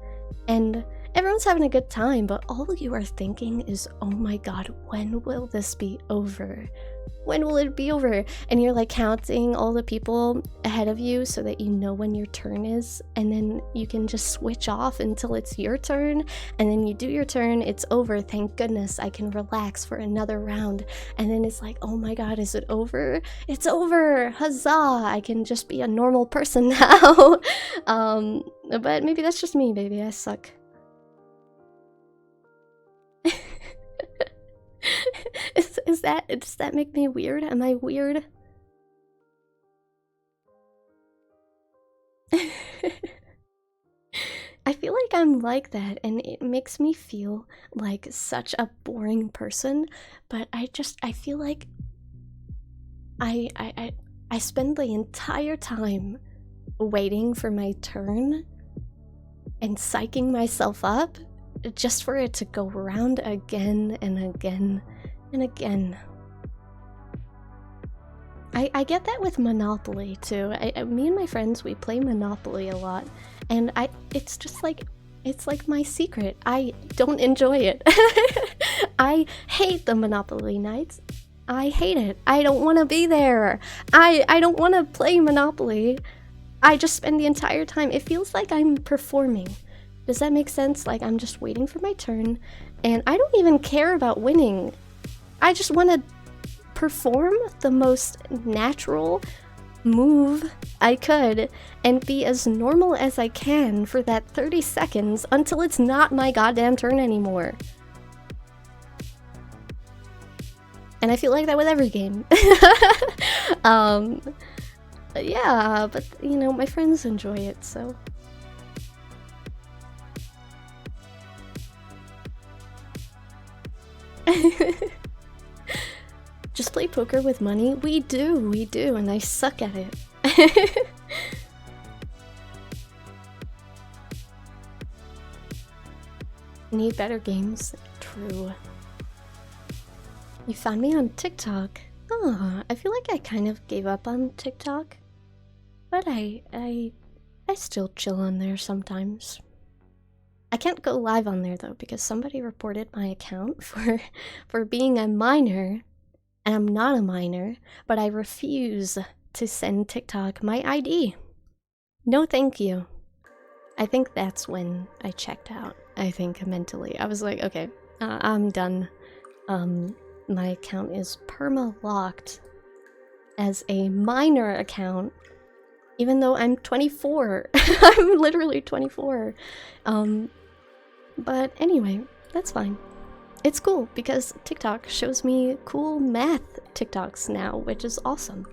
and everyone's having a good time, but all you are thinking is, oh my god, when will this be over? When will it be over? And you're like counting all the people ahead of you so that you know when your turn is, and then you can just switch off until it's your turn, and then you do your turn, it's over, thank goodness, I can relax for another round. And then it's like, oh my god, is it over? It's over! Huzzah! I can just be a normal person now. But maybe that's just me, baby, I suck. Does that make me weird? Am I weird? I feel like I'm like that, and it makes me feel like such a boring person, but I feel like I spend the entire time waiting for my turn and psyching myself up just for it to go around again and again and again. I get that with Monopoly too. Me and my friends, we play Monopoly a lot, and it's just like, it's like my secret. I don't enjoy it. I hate the Monopoly nights. I hate it. I don't want to be there. I don't want to play Monopoly. I just spend the entire time, it feels like I'm performing. Does that make sense? Like I'm just waiting for my turn, and I don't even care about winning. I just want to perform the most natural move I could and be as normal as I can for that 30 seconds until it's not my goddamn turn anymore. And I feel like that with every game. Yeah, but you know, my friends enjoy it, so. Just play poker with money? We do, and I suck at it. Need better games? True. You found me on TikTok. Oh, I feel like I kind of gave up on TikTok. But I still chill on there sometimes. I can't go live on there though because somebody reported my account for being a minor. And I'm not a minor, but I refuse to send TikTok my ID. No thank you. I think that's when I checked out, I think mentally. I was like, okay, I'm done. My account is perma-locked as a minor account, even though I'm 24. I'm literally 24. But anyway, that's fine. It's cool because TikTok shows me cool math TikToks now, which is awesome.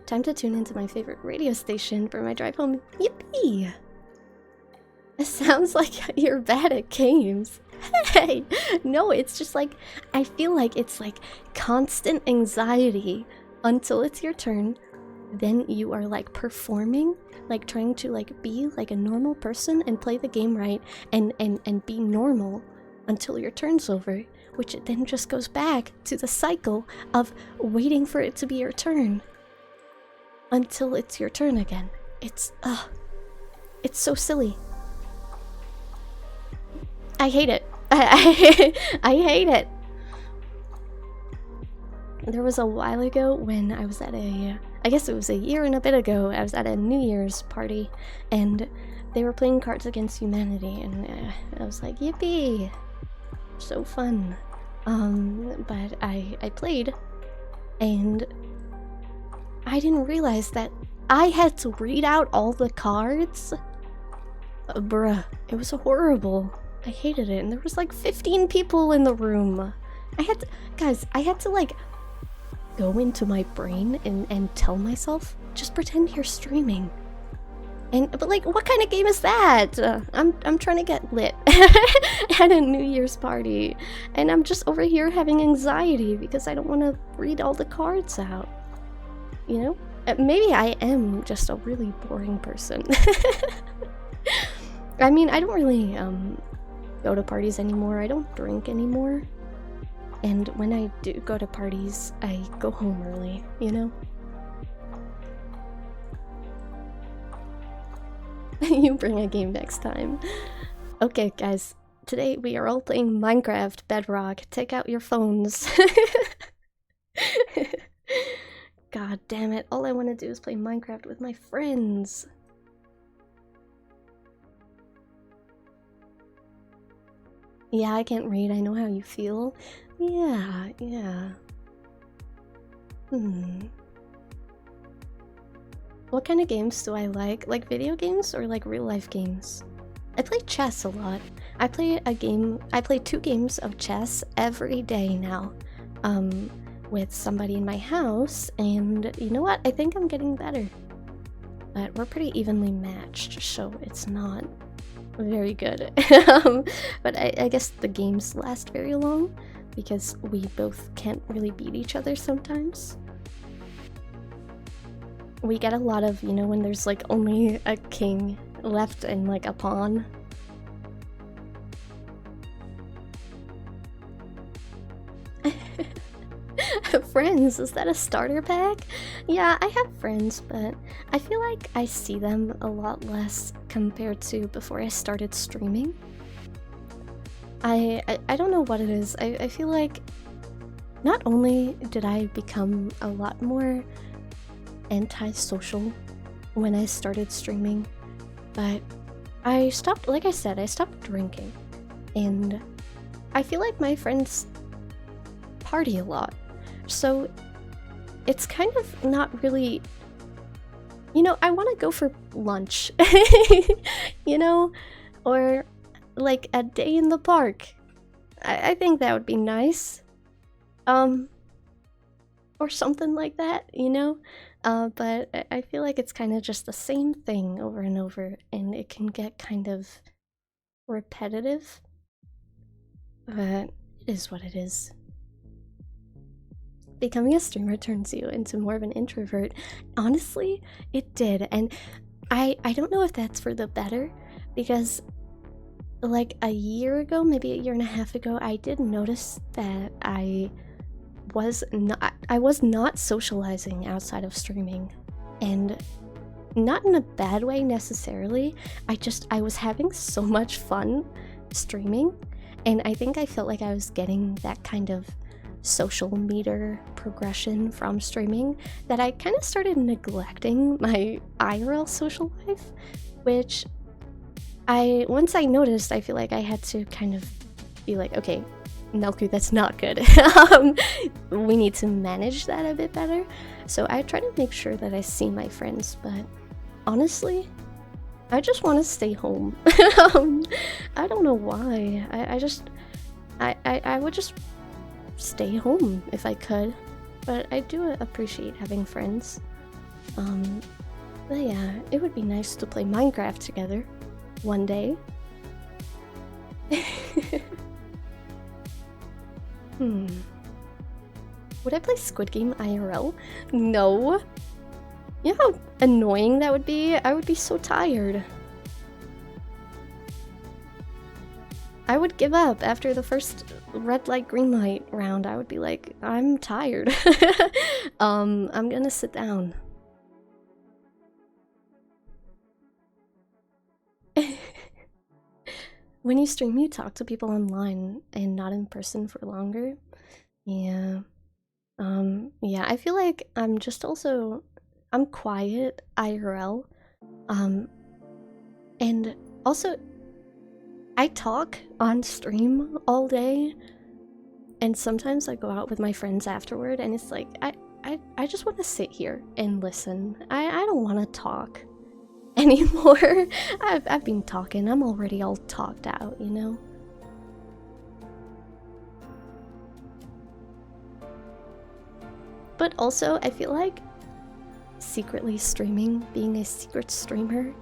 time to tune into my favorite radio station for my drive home. Yippee! It sounds like you're bad at games. Hey, no, it's just like, I feel like it's like constant anxiety until it's your turn. Then you are like performing, like trying to like be like a normal person and play the game right and be normal until your turn's over, which then just goes back to the cycle of waiting for it to be your turn until it's your turn again. It's so silly. I hate it. I hate it. There was a while ago when I was at I guess it was a year and a bit ago, I was at a New Year's party, and they were playing Cards Against Humanity, and I was like, yippee! So fun. But I played, and I didn't realize that I had to read out all the cards. Bruh, it was horrible. I hated it, and there was like 15 people in the room. I had to like go into my brain and tell myself, just pretend you're streaming. But like, what kind of game is that? I'm trying to get lit at a New Year's party, and I'm just over here having anxiety because I don't want to read all the cards out. You know? Maybe I am just a really boring person. I mean, I don't really go to parties anymore. I don't drink anymore. And when I do go to parties, I go home early, you know? You bring a game next time. Okay, guys. Today we are all playing Minecraft Bedrock. Take out your phones. God damn it. All I want to do is play Minecraft with my friends. Yeah, I can't read. I know how you feel. Yeah. What kind of games do I like? Like video games or like real life games? I play chess a lot. I play 2 games of chess every day now. With somebody in my house, and you know what? I think I'm getting better. But we're pretty evenly matched, so it's not very good. But I guess the games last very long because we both can't really beat each other sometimes. We get a lot of, you know, when there's like only a king left and like a pawn. Friends, is that a starter pack? Yeah, I have friends, but I feel like I see them a lot less compared to before I started streaming. I don't know what it is. I feel like not only did I become a lot more antisocial when I started streaming, but I stopped, like I said, I stopped drinking. And I feel like my friends party a lot. So it's kind of not really, you know, I want to go for lunch, you know, or like a day in the park. I think that would be nice. Or something like that, you know? But I feel like it's kind of just the same thing over and over, and it can get kind of repetitive. But it is what it is. Becoming a streamer turns you into more of an introvert. Honestly, it did, and I don't know if that's for the better, because like a year ago, maybe a year and a half ago, I did notice that I was not socializing outside of streaming, and not in a bad way necessarily. I was having so much fun streaming, and I think I felt like I was getting that kind of social meter progression from streaming that I kind of started neglecting my IRL social life, which once I noticed, I feel like I had to kind of be like, okay, Nelku, that's not good. We need to manage that a bit better. So I try to make sure that I see my friends, but honestly, I just want to stay home. I don't know why. I would just stay home if I could, but I do appreciate having friends. But yeah, it would be nice to play Minecraft together one day. Would I play Squid Game IRL? No. You know how annoying that would be? I would be so tired. I would give up after the first red light, green light round. I would be like, I'm tired. I'm gonna sit down. When you stream, you talk to people online and not in person for longer. Yeah. Yeah, I feel like I'm just also I'm quiet IRL. And also I talk on stream all day, and sometimes I go out with my friends afterward, and it's like I just want to sit here and listen. I don't want to talk anymore. I've been talking. I'm already all talked out, you know? But also, I feel like secretly streaming, being a secret streamer,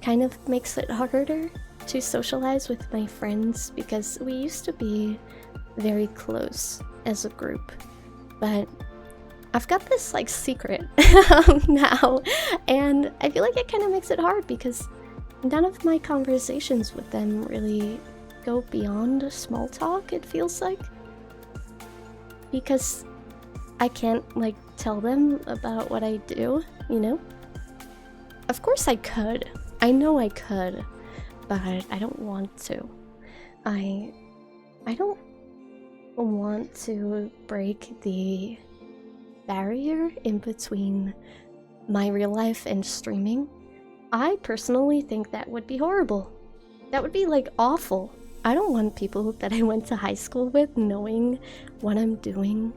kind of makes it harder to socialize with my friends because we used to be very close as a group. But I've got this like secret now, and I feel like it kind of makes it hard because none of my conversations with them really go beyond small talk, it feels like. Because I can't like tell them about what I do, you know? Of course I could. I know I could, but I don't want to. I don't want to break the barrier in between my real life and streaming. I personally think that would be horrible. That would be like awful. I don't want people that I went to high school with knowing what I'm doing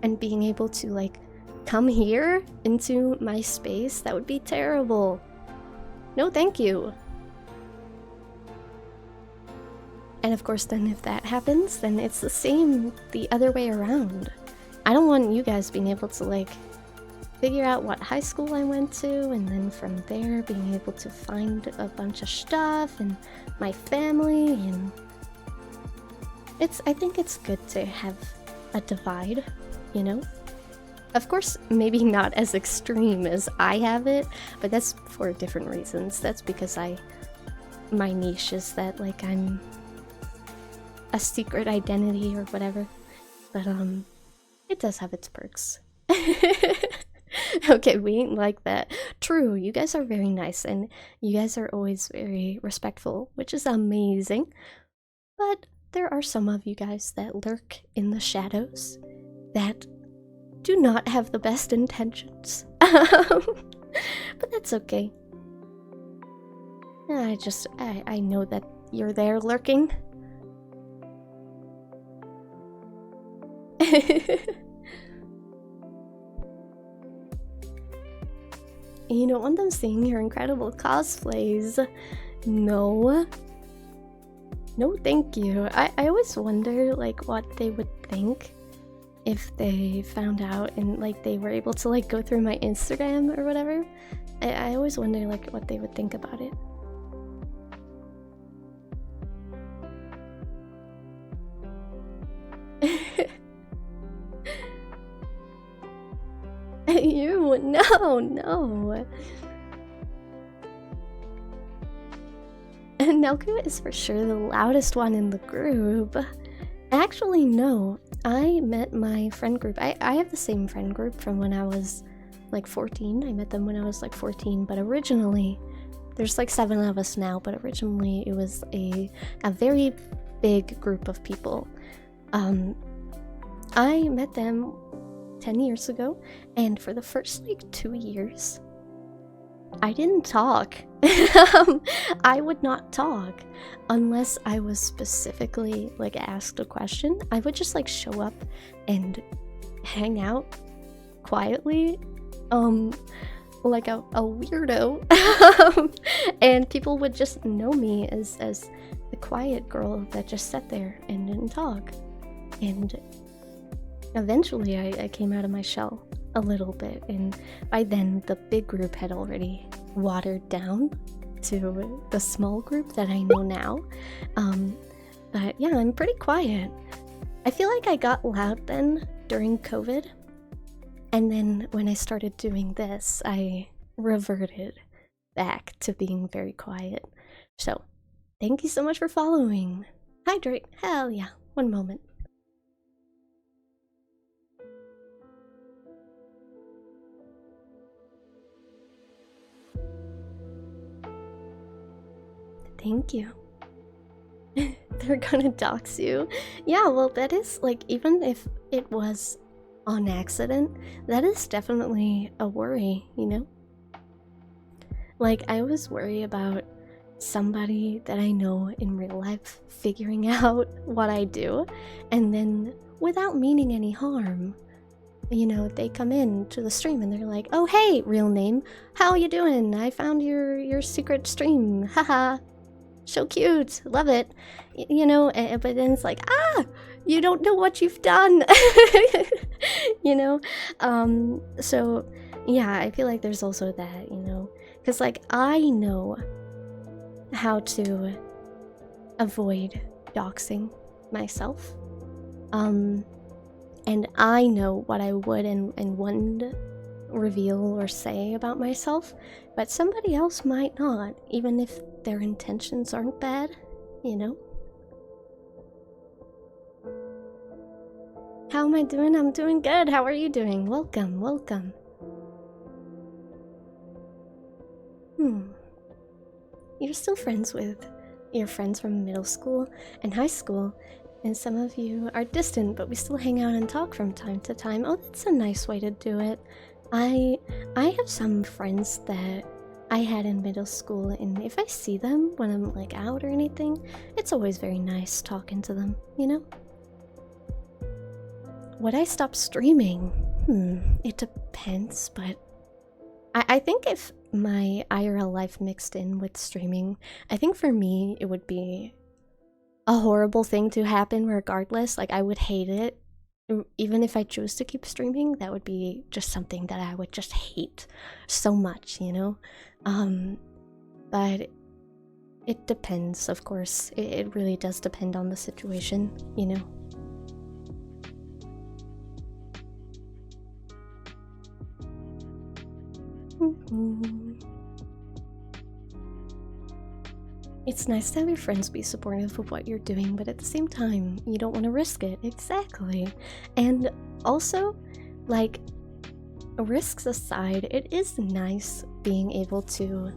and being able to like come here into my space. That would be terrible. No, thank you. And of course, then if that happens, then it's the same the other way around. I don't want you guys being able to like figure out what high school I went to, and then from there being able to find a bunch of stuff and my family, and I think it's good to have a divide, you know? Of course, maybe not as extreme as I have it, but that's for different reasons. That's because my niche is that like I'm a secret identity or whatever. But it does have its perks. Okay, we ain't like that. True, you guys are very nice and you guys are always very respectful, which is amazing. But there are some of you guys that lurk in the shadows that do not have the best intentions. But that's okay. I know that you're there lurking. You don't want them seeing your incredible cosplays. No. No, thank you. I always wonder, like, what they would think if they found out and, like, they were able to, like, go through my Instagram or whatever. I always wonder, like, what they would think about it. You, no. And Nelku is for sure the loudest one in the group. Actually, no. I met my friend group. I have the same friend group from when I was like 14. I met them when I was like 14, but originally, there's like 7 of us now, but originally it was a very big group of people. I met them 10 years ago, and for the first like 2 years, I didn't talk. I would not talk unless I was specifically like asked a question. I would just like show up and hang out quietly, like a weirdo. And people would just know me as the quiet girl that just sat there and didn't talk. And eventually I came out of my shell. a little bit, and by then the big group had already watered down to the small group that I know now. But yeah, I'm pretty quiet. I feel like I got loud then during COVID, and then when I started doing this, I reverted back to being very quiet. So, thank you so much for following. Hydrate, hell yeah, one moment. Thank you. They're gonna dox you. Yeah, well, that is like, even if it was on accident, that is definitely a worry, you know? Like, I always worry about somebody that I know in real life figuring out what I do, and then without meaning any harm, you know, they come in to the stream and they're like, "Oh hey, real name, how you doing? I found your secret stream, haha, so cute, love it." You know, but then it's like, ah, you don't know what you've done. You know, so yeah, I feel like there's also that, you know, because like I know how to avoid doxing myself, and I know what I would and wouldn't reveal or say about myself, but somebody else might not, even if their intentions aren't bad, you know? How am I doing? I'm doing good. How are you doing? Welcome, welcome. You're still friends with your friends from middle school and high school, and some of you are distant, but we still hang out and talk from time to time. Oh, that's a nice way to do it. I have some friends that I had in middle school, and if I see them when I'm like out or anything, it's always very nice talking to them, you know? Would I stop streaming? It depends, but I think if my IRL life mixed in with streaming, I think for me it would be a horrible thing to happen regardless. Like, I would hate it. Even if I choose to keep streaming, that would be just something that I would just hate so much, you know? But it depends, of course. It really does depend on the situation, you know? It's nice to have your friends be supportive of what you're doing, but at the same time, you don't want to risk it. Exactly. And also, like, risks aside, it is nice being able to,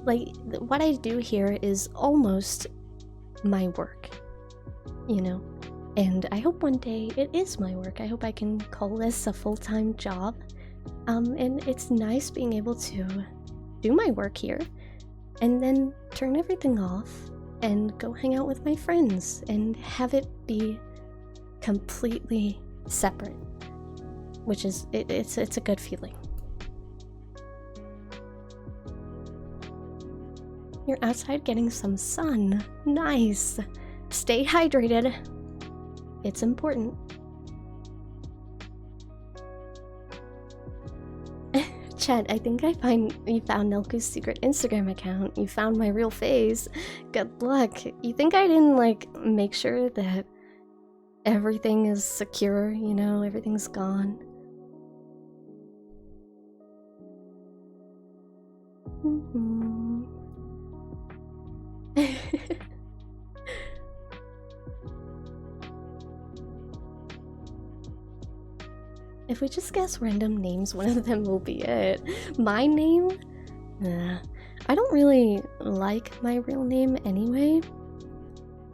like, what I do here is almost my work, you know? And I hope one day it is my work. I hope I can call this a full-time job. And it's nice being able to do my work here and then turn everything off and go hang out with my friends and have it be completely separate, which is it's a good feeling. You're outside getting some sun. Nice. Stay hydrated. It's important. Chat, I think you found Nelku's secret Instagram account. You found my real face. Good luck. You think I didn't, like, make sure that everything is secure, you know, everything's gone? If we just guess random names, one of them will be it. My name? I don't really like my real name anyway.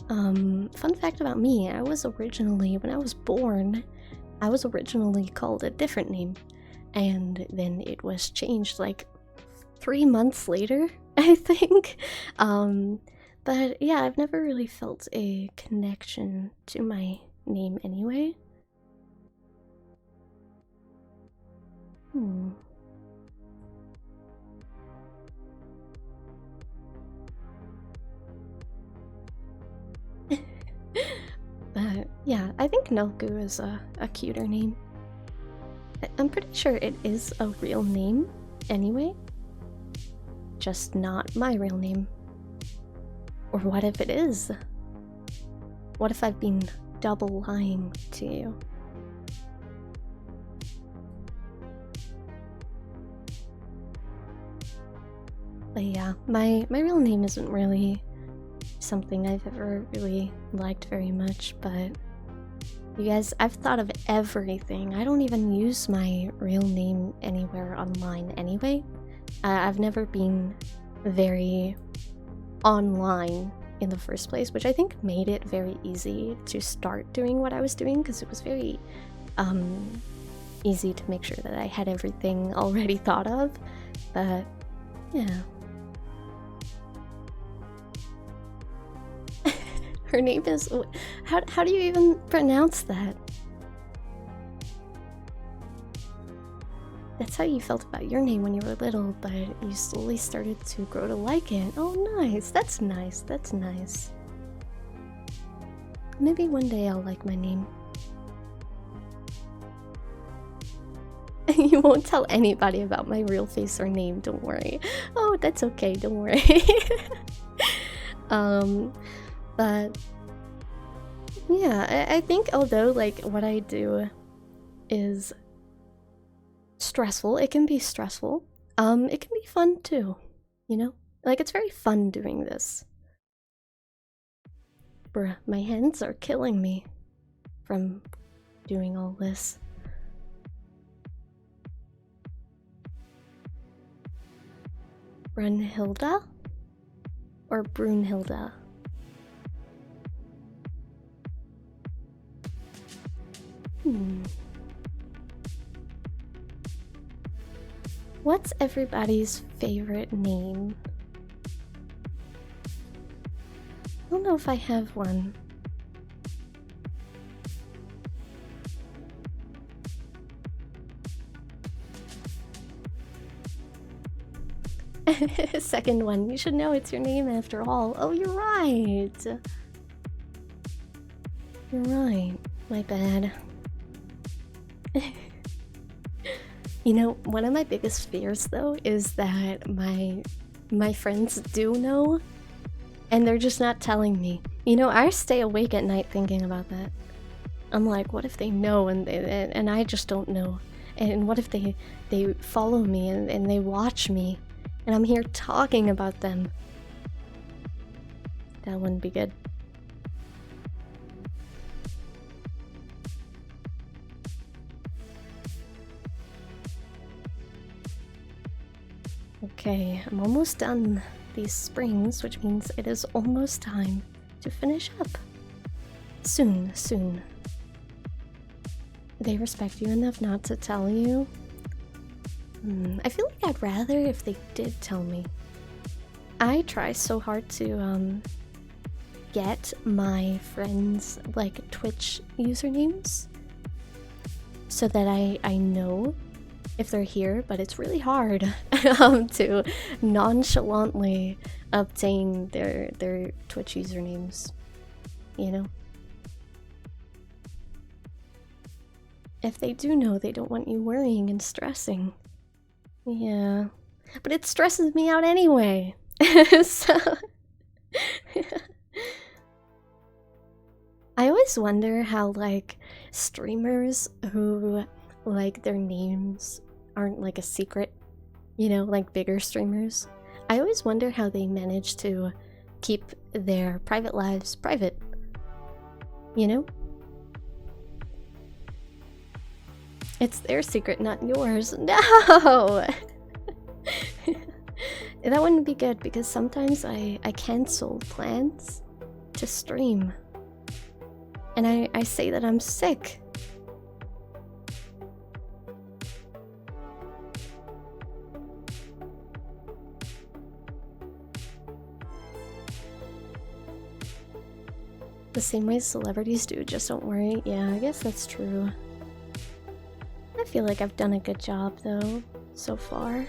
Fun fact about me, I was originally, when I was born, I was originally called a different name. And then it was changed like 3 months later, I think. But yeah, I've never really felt a connection to my name anyway. But yeah, I think Nelku is a cuter name. I'm pretty sure it is a real name anyway. Just not my real name. Or what if it is? What if I've been double lying to you? But yeah, my real name isn't really something I've ever really liked very much, but you guys, I've thought of everything. I don't even use my real name anywhere online anyway. I've never been very online in the first place, which I think made it very easy to start doing what I was doing, because it was very easy to make sure that I had everything already thought of. But yeah. Her name is... How do you even pronounce that? That's how you felt about your name when you were little, but you slowly started to grow to like it. Oh, nice. That's nice. That's nice. Maybe one day I'll like my name. You won't tell anybody about my real face or name, don't worry. Oh, that's okay, don't worry. But yeah, I think although like what I do is stressful, it can be stressful. It can be fun too, you know? Like, it's very fun doing this. Bruh, my hands are killing me from doing all this. Brunhilda? Or Brunhilda? What's everybody's favorite name? I don't know if I have one. Second one, you should know it's your name after all. Oh, you're right. You're right. My bad. You know, one of my biggest fears though is that my friends do know and they're just not telling me. You know, I stay awake at night thinking about that. I'm like, what if they know and I just don't know? And what if they follow me and they watch me and I'm here talking about them? That wouldn't be good. Okay, I'm almost done these springs, which means it is almost time to finish up. Soon, soon. They respect you enough not to tell you? I feel like I'd rather if they did tell me. I try so hard to get my friends like Twitch usernames so that I know if they're here, but it's really hard to nonchalantly obtain their Twitch usernames, you know? If they do know, they don't want you worrying and stressing. Yeah, but it stresses me out anyway. So I always wonder how like streamers who like their names aren't like a secret, you know, like bigger streamers. I always wonder how they manage to keep their private lives private, you know? It's their secret, not yours. No! That wouldn't be good because sometimes I cancel plans to stream. And I say that I'm sick. The same way celebrities do, just don't worry. Yeah, I guess that's true. I feel like I've done a good job though, so far.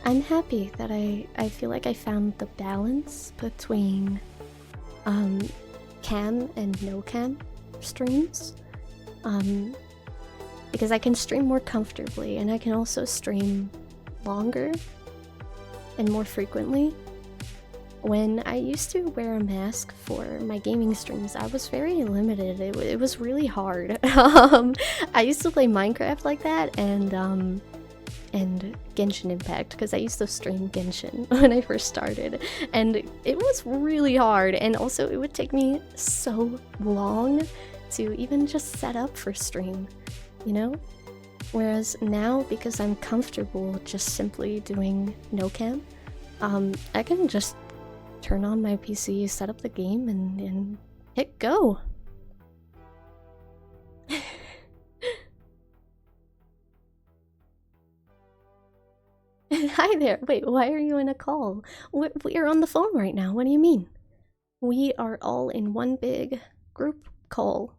I'm happy that I feel like I found the balance between cam and no cam streams. Because I can stream more comfortably, and I can also stream longer and more frequently. When I used to wear a mask for my gaming streams, I was very limited. It was really hard. I used to play Minecraft like that, and Genshin Impact, because I used to stream Genshin when I first started, and it was really hard, and also it would take me so long to even just set up for stream, you know? Whereas now, because I'm comfortable just simply doing no cam, I can just turn on my PC, set up the game, and hit go. Hi there. Wait, why are you in a call? We are on the phone right now. What do you mean? We are all in one big group call.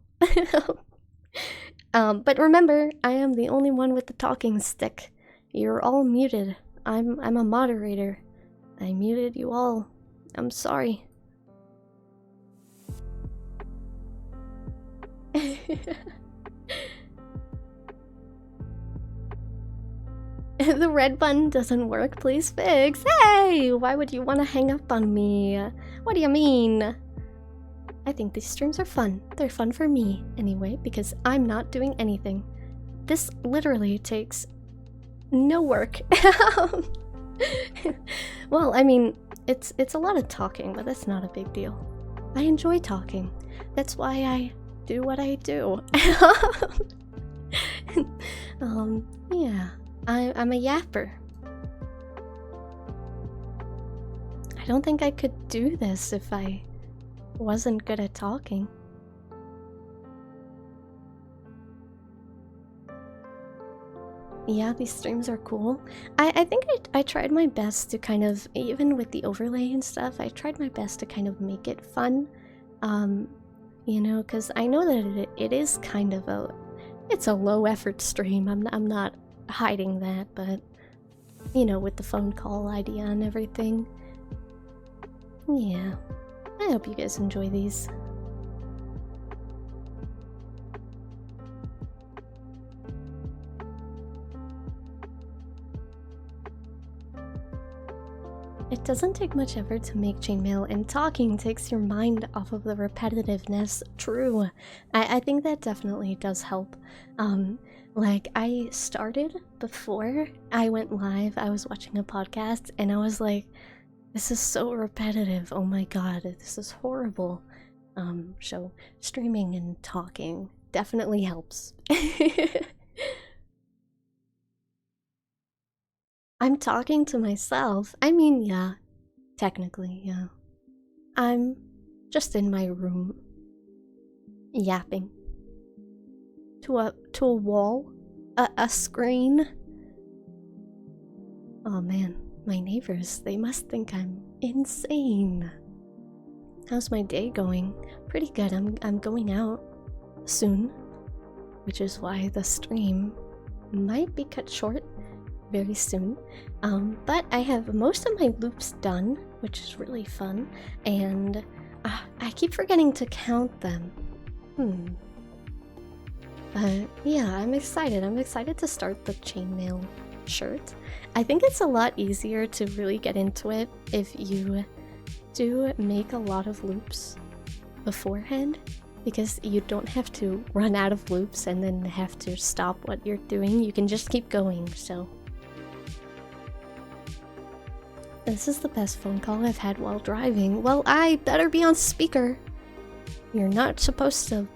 But remember, I am the only one with the talking stick. You're all muted. I'm a moderator. I muted you all. I'm sorry. The red button doesn't work, please fix. Hey, why would you want to hang up on me? What do you mean? I think these streams are fun. They're fun for me, anyway, because I'm not doing anything. This literally takes no work. Well, I mean, it's a lot of talking, but that's not a big deal. I enjoy talking. That's why I do what I do. Yeah, I'm a yapper. I don't think I could do this if I wasn't good at talking. Yeah, these streams are cool. I think I tried my best to kind of, even with the overlay and stuff, I tried my best to kind of make it fun. You know, because I know that it is kind of it's a low effort stream. I'm not hiding that, but you know, with the phone call idea and everything. Yeah, I hope you guys enjoy these. It doesn't take much effort to make chainmail, and talking takes your mind off of the repetitiveness. True. I think that definitely does help. Like, I started before I went live, I was watching a podcast, and I was like, this is so repetitive. Oh my god, this is horrible. So streaming and talking definitely helps. I'm talking to myself. I mean, yeah, technically, yeah. I'm just in my room, yapping to a wall, a screen. Oh man, my neighbors, they must think I'm insane. How's my day going? Pretty good. I'm going out soon, which is why the stream might be cut short very soon. But I have most of my loops done, which is really fun, and I keep forgetting to count them. But yeah, I'm excited. I'm excited to start the chainmail shirt. I think it's a lot easier to really get into it if you do make a lot of loops beforehand, because you don't have to run out of loops and then have to stop what you're doing. You can just keep going, so. This is the best phone call I've had while driving. Well, I better be on speaker. You're not supposed to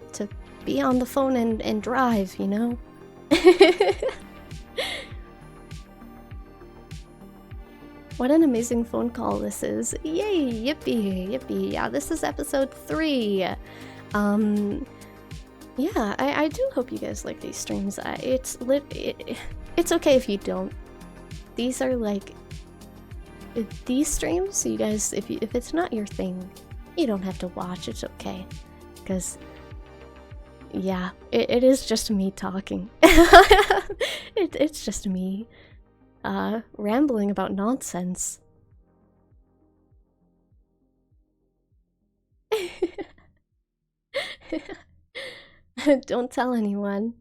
be on the phone and drive, you know? What an amazing phone call this is. Yay, yippee, yippee. Yeah, this is episode 3. Yeah, I do hope you guys like these streams. It's okay if you don't. These are like these streams, so you guys, if it's not your thing, you don't have to watch. It's okay, because yeah, it is just me talking. It's just me rambling about nonsense. Don't tell anyone.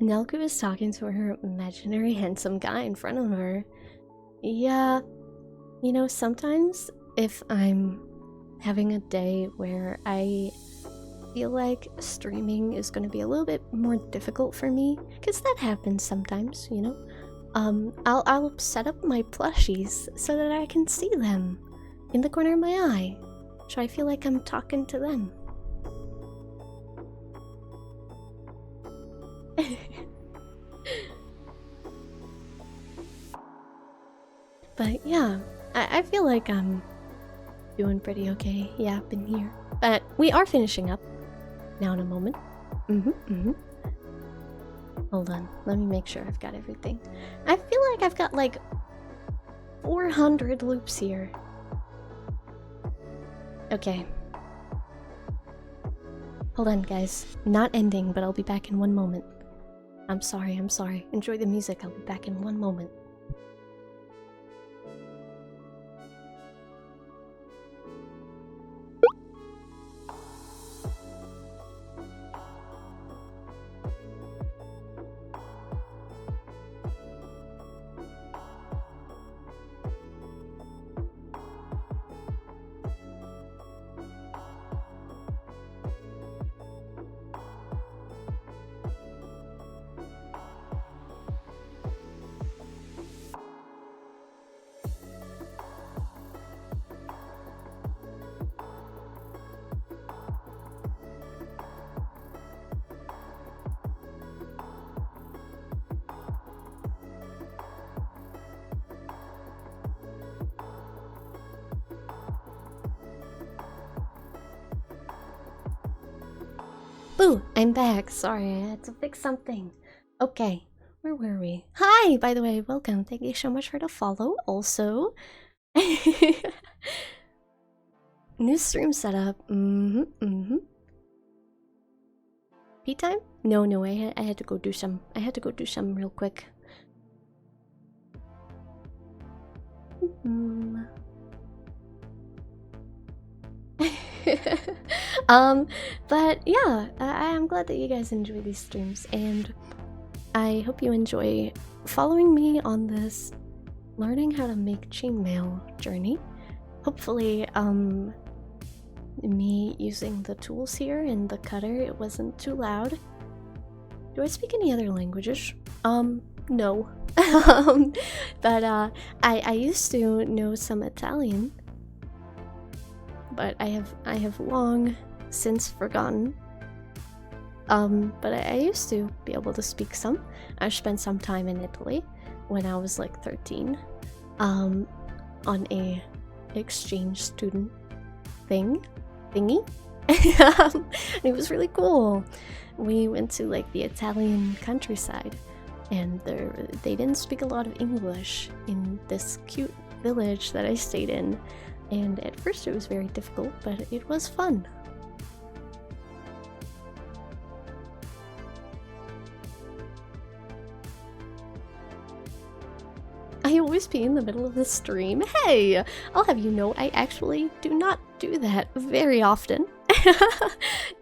Nelku is talking to her imaginary handsome guy in front of her. Yeah, you know, sometimes if I'm having a day where I feel like streaming is going to be a little bit more difficult for me, because that happens sometimes, you know. I'll set up my plushies so that I can see them in the corner of my eye, so I feel like I'm talking to them. But yeah, I feel like I'm doing pretty okay. Yeah, I've been here. But we are finishing up now in a moment. Hold on, let me make sure I've got everything. I feel like I've got like 400 loops here. Okay. Hold on, guys. Not ending, but I'll be back in one moment. I'm sorry, I'm sorry. Enjoy the music, I'll be back in one moment. Boo! I'm back. Sorry, I had to fix something. Okay, where were we? Hi, by the way, welcome. Thank you so much for the follow. Also, new stream setup. Tea time? No, I had to go do some. I had to go do some real quick. But yeah, I'm glad that you guys enjoy these streams, and I hope you enjoy following me on this learning how to make chainmail journey. Hopefully, me using the tools here and the cutter, it wasn't too loud. Do I speak any other languages? No. But I used to know some Italian, but I have long since forgotten. But I used to be able to speak some. I spent some time in Italy when I was like 13, on a exchange student thingy. It was really cool. We went to like the Italian countryside, and they didn't speak a lot of English in this cute village that I stayed in. And at first it was very difficult, but it was fun. I always pee in the middle of the stream. Hey, I'll have you know I actually do not do that very often.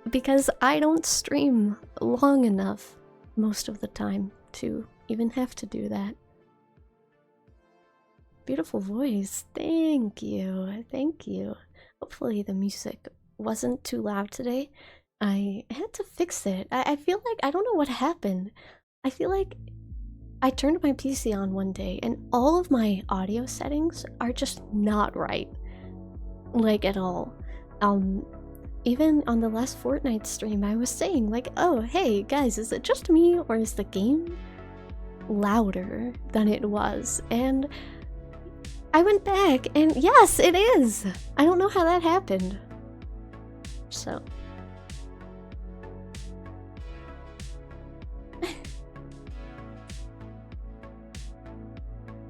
Because I don't stream long enough most of the time to even have to do that. Beautiful voice. Thank you. Thank you. Hopefully the music wasn't too loud today. I had to fix it. I feel like, I don't know what happened. I feel like I turned my PC on one day and all of my audio settings are just not right. Like at all. Even on the last Fortnite stream I was saying like, oh hey guys, is it just me or is the game louder than it was? And I went back and yes, it is! I don't know how that happened. So...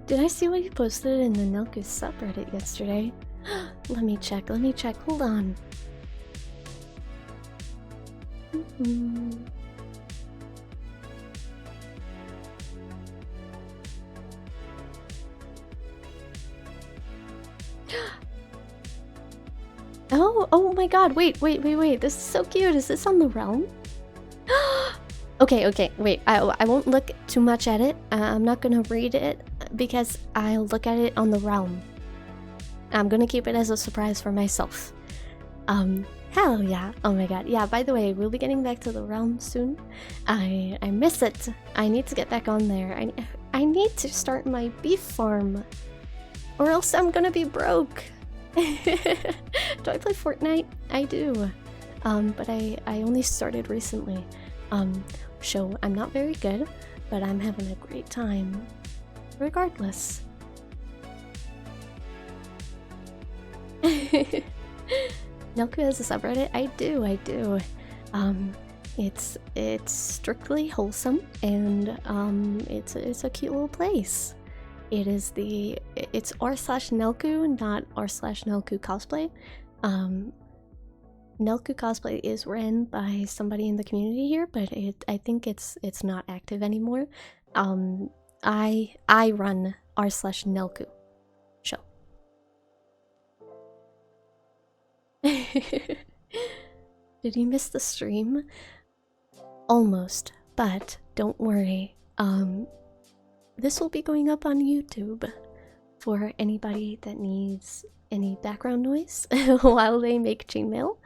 Did I see what you posted in the Nelkus subreddit yesterday? Let me check, hold on. Oh, Oh my god, wait. This is so cute. Is this on the realm? Okay, wait. I won't look too much at it. I'm not gonna read it because I'll look at it on the realm. I'm gonna keep it as a surprise for myself. Hell yeah. Oh my god. Yeah, by the way, we'll be getting back to the realm soon. I miss it. I need to get back on there. I need to start my beef farm. Or else I'm gonna be broke. Do I play Fortnite? I do. But I only started recently. So I'm not very good, but I'm having a great time. Regardless. Nelku has a subreddit? I do. It's strictly wholesome, and it's a cute little place. It's r/Nelku, not r/Nelku cosplay. Nelku cosplay is ran by somebody in the community here, but I think it's not active anymore. I run r/Nelku show. Did you miss the stream? Almost, but don't worry. This will be going up on YouTube for anybody that needs any background noise while they make chainmail.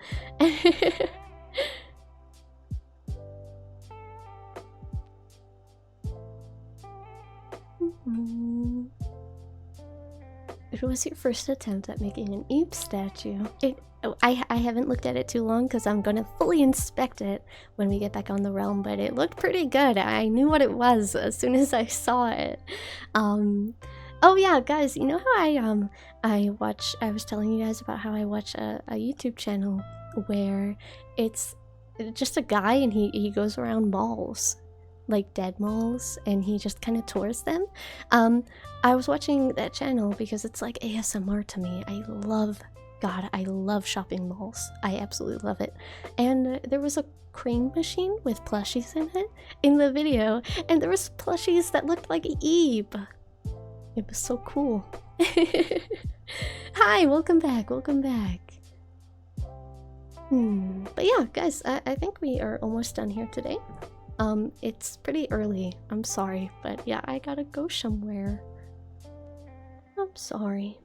It was your first attempt at making an Eep statue. I haven't looked at it too long because I'm gonna fully inspect it when we get back on the realm, but it looked pretty good. I knew what it was as soon as I saw it. Oh yeah, guys, you know how I was telling you guys about how I watch a YouTube channel where it's just a guy and he goes around malls, like dead malls, and he just kind of tours them. I was watching that channel because it's like ASMR to me. I love shopping malls. I absolutely love it. And there was a crane machine with plushies in it in the video, and there was plushies that looked like Eve. It was so cool. Hi, welcome back. But yeah, guys, I think we are almost done here today. It's pretty early. I'm sorry, but yeah, I gotta go somewhere. I'm sorry.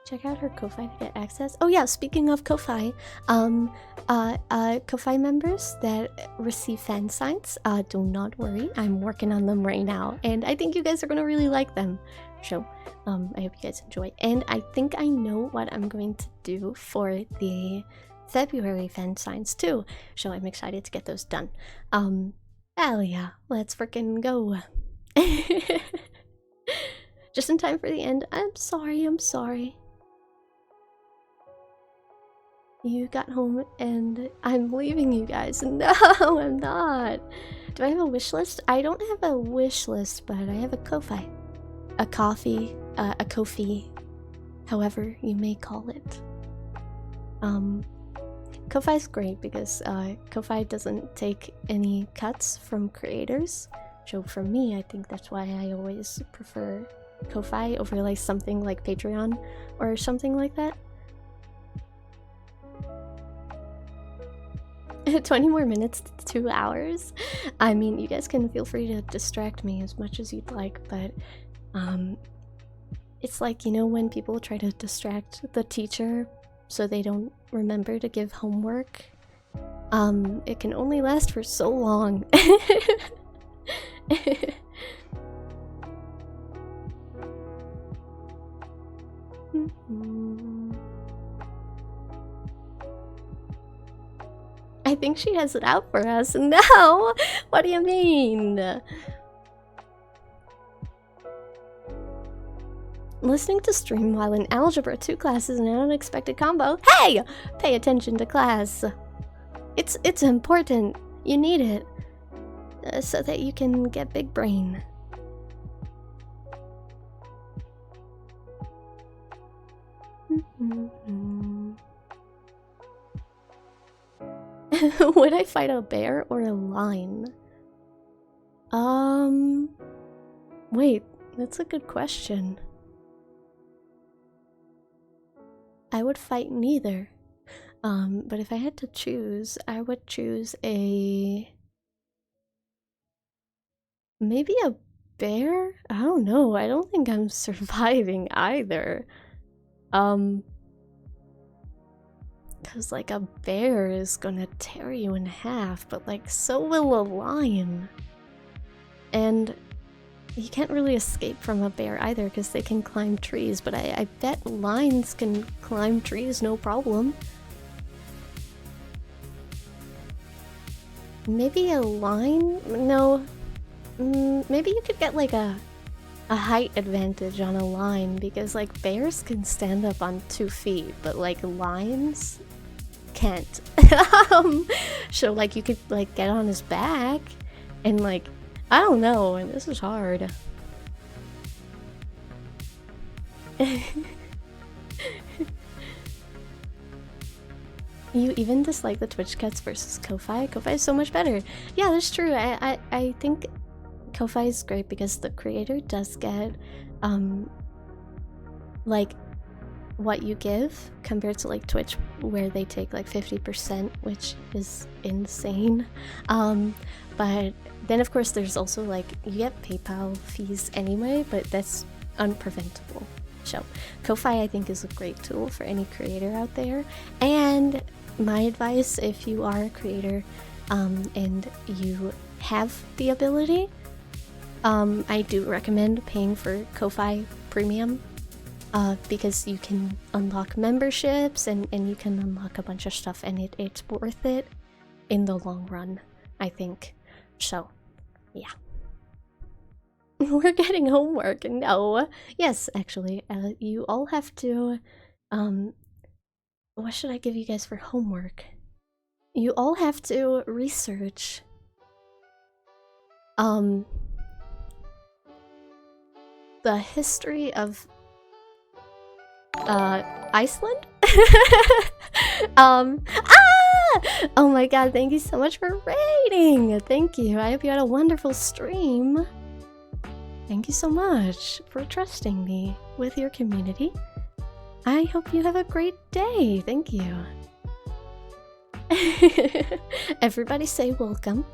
Check out her Ko-Fi to get access. Oh yeah, speaking of Ko-Fi, Ko-Fi members that receive fan signs, do not worry, I'm working on them right now, and I think you guys are gonna really like them. So, I hope you guys enjoy. And I think I know what I'm going to do for the February fan signs too, so I'm excited to get those done. Hell yeah, let's freaking go. Just in time for the end. I'm sorry. You got home and I'm leaving you guys. No, I'm not. Do I have a wish list? I don't have a wish list, but I have a Ko-Fi. A coffee, a Ko-Fi, however you may call it. Ko-Fi is great because Ko-Fi doesn't take any cuts from creators. So for me, I think that's why I always prefer Ko-Fi over like something like Patreon or something like that. 20 more minutes to 2 hours. I mean, you guys can feel free to distract me as much as you'd like, but it's like, you know, when people try to distract the teacher so they don't remember to give homework, it can only last for so long. I think she has it out for us. No! What do you mean? Listening to stream while in Algebra 2 class is an unexpected combo. Hey! Pay attention to class. It's important. You need it. So that you can get big brain. Would I fight a bear or a lion? Wait, that's a good question. I would fight neither. But if I had to choose, I would choose maybe a bear? I don't know. I don't think I'm surviving either. Because, like, a bear is gonna tear you in half, but, like, so will a lion. And you can't really escape from a bear either because they can climb trees, but I bet lions can climb trees no problem. Maybe a lion? No. Maybe you could get like a height advantage on a lion because like bears can stand up on 2 feet, but like lions can't. So like you could like get on his back and like I don't know, and this is hard. You even dislike the Twitch cuts versus Ko-Fi? Ko-Fi is so much better. Yeah, that's true. I think Ko-Fi is great because the creator does get like what you give compared to like Twitch where they take like 50%, which is insane. But then of course there's also like you get PayPal fees anyway, but that's unpreventable. So Ko-Fi I think is a great tool for any creator out there. And my advice, if you are a creator and you have the ability, I do recommend paying for Ko-Fi Premium because you can unlock memberships and you can unlock a bunch of stuff, and it's worth it in the long run, I think. So, yeah. We're getting homework. No. Yes, actually, you all have to, what should I give you guys for homework? You all have to research, the history of, Iceland? Oh my god, thank you so much for raiding! Thank you, I hope you had a wonderful stream. Thank you so much for trusting me with your community. I hope you have a great day. Thank you. Everybody say welcome.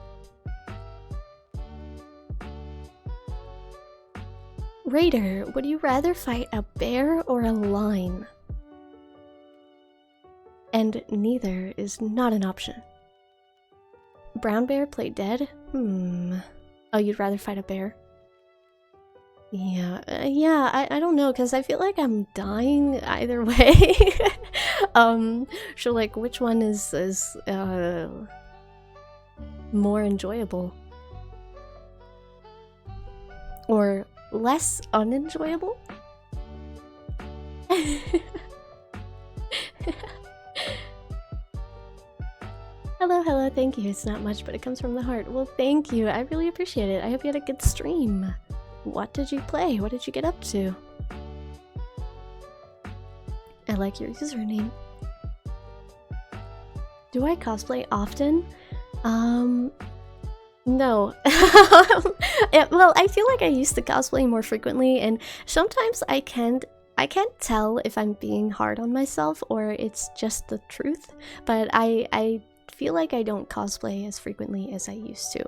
Raider, would you rather fight a bear or a lion? And neither is not an option. Brown bear play dead? Oh, you'd rather fight a bear? Yeah, I don't know, because I feel like I'm dying either way. So like, which one is more enjoyable? Or less unenjoyable? Hello, thank you. It's not much, but it comes from the heart. Well, thank you. I really appreciate it. I hope you had a good stream. What did you play? What did you get up to? I like your username. Do I cosplay often? No. Well, I feel like I used to cosplay more frequently, and sometimes I can't tell if I'm being hard on myself or it's just the truth, but I feel like I don't cosplay as frequently as I used to.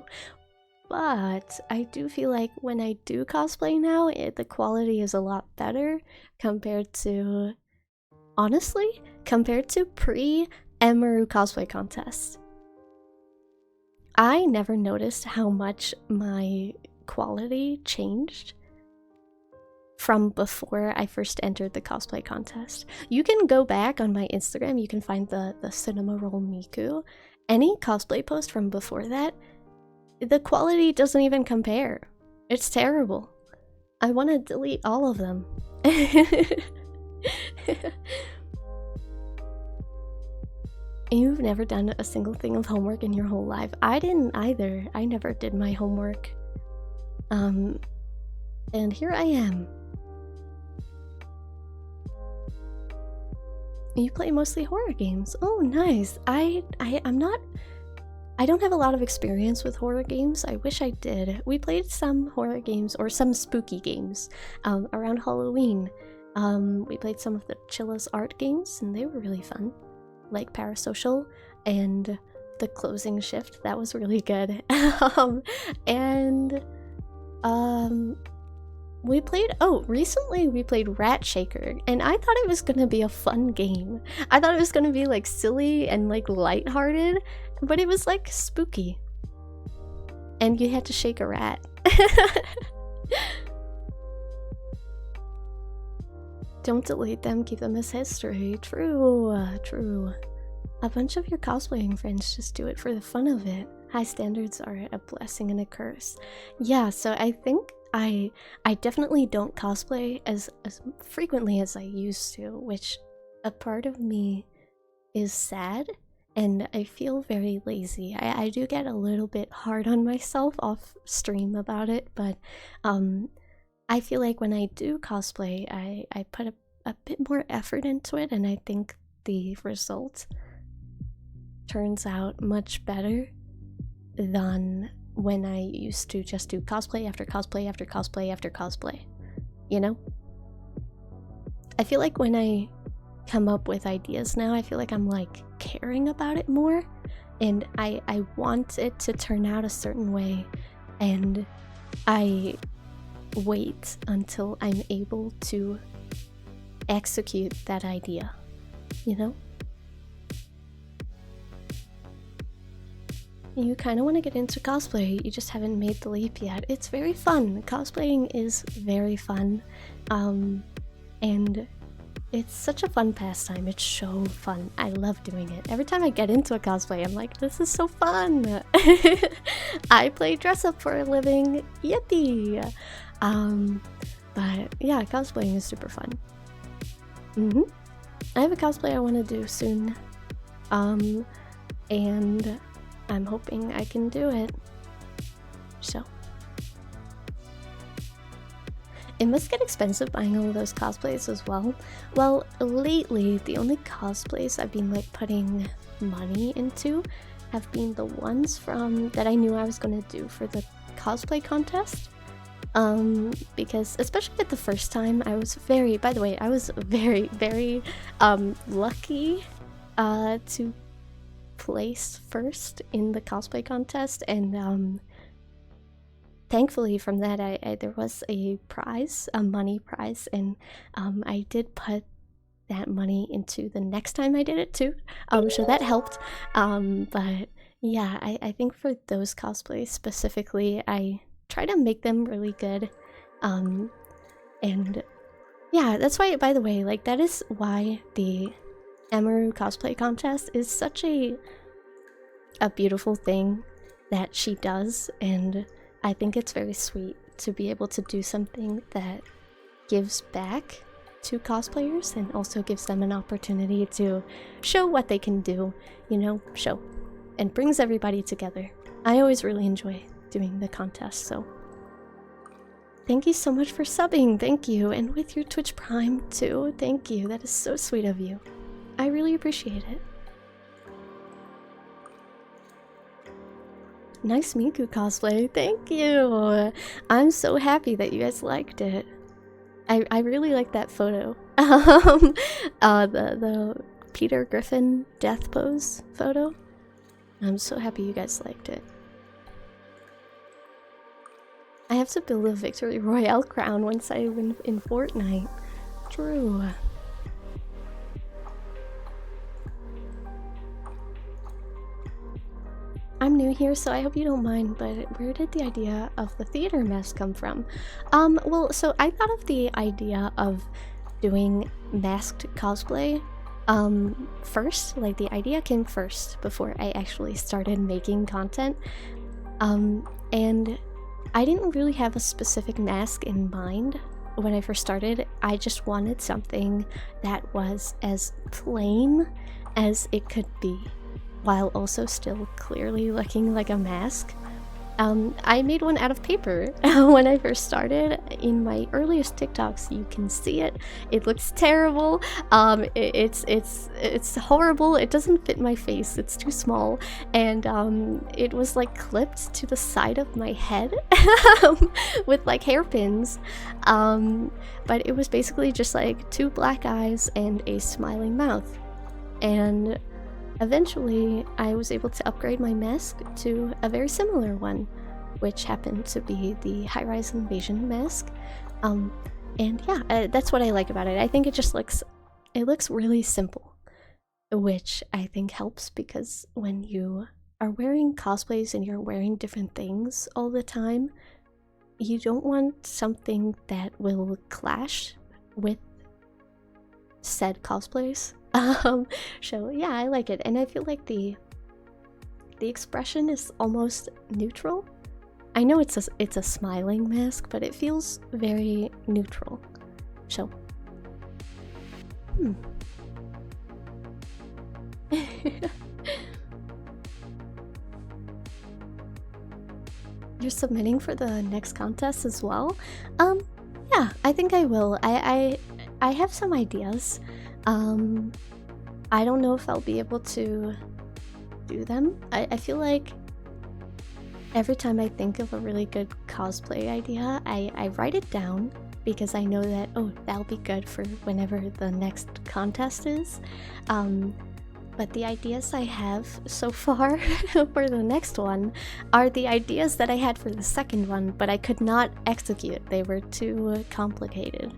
But I do feel like when I do cosplay now, the quality is a lot better compared to, honestly, compared to pre-Emaru cosplay contest. I never noticed how much my quality changed from before I first entered the cosplay contest. You can go back on my Instagram, you can find the Cinema Roll Miku. Any cosplay post from before that, the quality doesn't even compare. It's terrible. I want to delete all of them. You've never done a single thing of homework in your whole life. I didn't either. I never did my homework. And here I am. You play mostly horror games. Oh, nice. I don't have a lot of experience with horror games. I wish I did. We played some horror games or some spooky games around Halloween. We played some of the Chilla's art games, and they were really fun, like Parasocial and The Closing Shift. That was really good. Recently we played Rat Shaker, and I thought it was gonna be a fun game. I thought it was gonna be like silly and like lighthearted, but it was like spooky. And you had to shake a rat. Don't delete them, keep them as history. True. A bunch of your cosplaying friends just do it for the fun of it. High standards are a blessing and a curse. Yeah, so I think I definitely don't cosplay as frequently as I used to, which a part of me is sad, and I feel very lazy. I do get a little bit hard on myself off stream about it, but I feel like when I do cosplay, I put a bit more effort into it, and I think the result turns out much better than when I used to just do cosplay after cosplay after cosplay after cosplay, you know? I feel like when I come up with ideas now, I feel like I'm like caring about it more, and I want it to turn out a certain way, and I wait until I'm able to execute that idea, you know? You kind of want to get into cosplay, you just haven't made the leap yet. It's very fun. Cosplaying is very fun. And it's such a fun pastime. It's so fun. I love doing it. Every time I get into a cosplay, I'm like, this is so fun. I play dress up for a living. Yippee! But yeah, cosplaying is super fun. I have a cosplay I want to do soon. And I'm hoping I can do it. So. It must get expensive buying all of those cosplays as well. Well, lately, the only cosplays I've been like putting money into have been the ones from that I knew I was gonna do for the cosplay contest. Because especially at the first time, I was very lucky to place first in the cosplay contest, and thankfully from that there was a prize, a money prize, and I did put that money into the next time I did it too, so that helped. But yeah, I think for those cosplays specifically, I try to make them really good, and yeah, that's why, by the way, like, that is why the Emaru cosplay contest is such a beautiful thing that she does, and I think it's very sweet to be able to do something that gives back to cosplayers and also gives them an opportunity to show what they can do, you know, show, and brings everybody together. I always really enjoy doing the contest, so thank you so much for subbing. Thank you, and with your Twitch Prime too. Thank you. That is so sweet of you. I really appreciate it. Nice Miku cosplay. Thank you. I'm so happy that you guys liked it. I really like that photo. The Peter Griffin death pose photo. I'm so happy you guys liked it. I have to build a Victory Royale crown once I win in Fortnite. True. I'm new here, so I hope you don't mind, but where did the idea of the theater mask come from? Well, so I thought of the idea of doing masked cosplay first. Like, the idea came first before I actually started making content. And I didn't really have a specific mask in mind when I first started. I just wanted something that was as plain as it could be, while also still clearly looking like a mask. I made one out of paper when I first started. In my earliest TikToks, you can see it. It looks terrible. It's horrible. It doesn't fit my face. It's too small, and it was like clipped to the side of my head with like hairpins. But it was basically just like 2 black eyes and a smiling mouth, and eventually, I was able to upgrade my mask to a very similar one, which happened to be the High-Rise Invasion mask. And yeah, that's what I like about it. I think it looks really simple, which I think helps because when you are wearing cosplays and you're wearing different things all the time, you don't want something that will clash with said cosplays. So yeah, I like it, and I feel like the expression is almost neutral. I know it's a smiling mask, but it feels very neutral. So, You're submitting for the next contest as well? Yeah, I think I will. I have some ideas. I don't know if I'll be able to do them. I feel like every time I think of a really good cosplay idea, I write it down because I know that, oh, that'll be good for whenever the next contest is. But the ideas I have so far for the next one are the ideas that I had for the second one, but I could not execute. They were too complicated.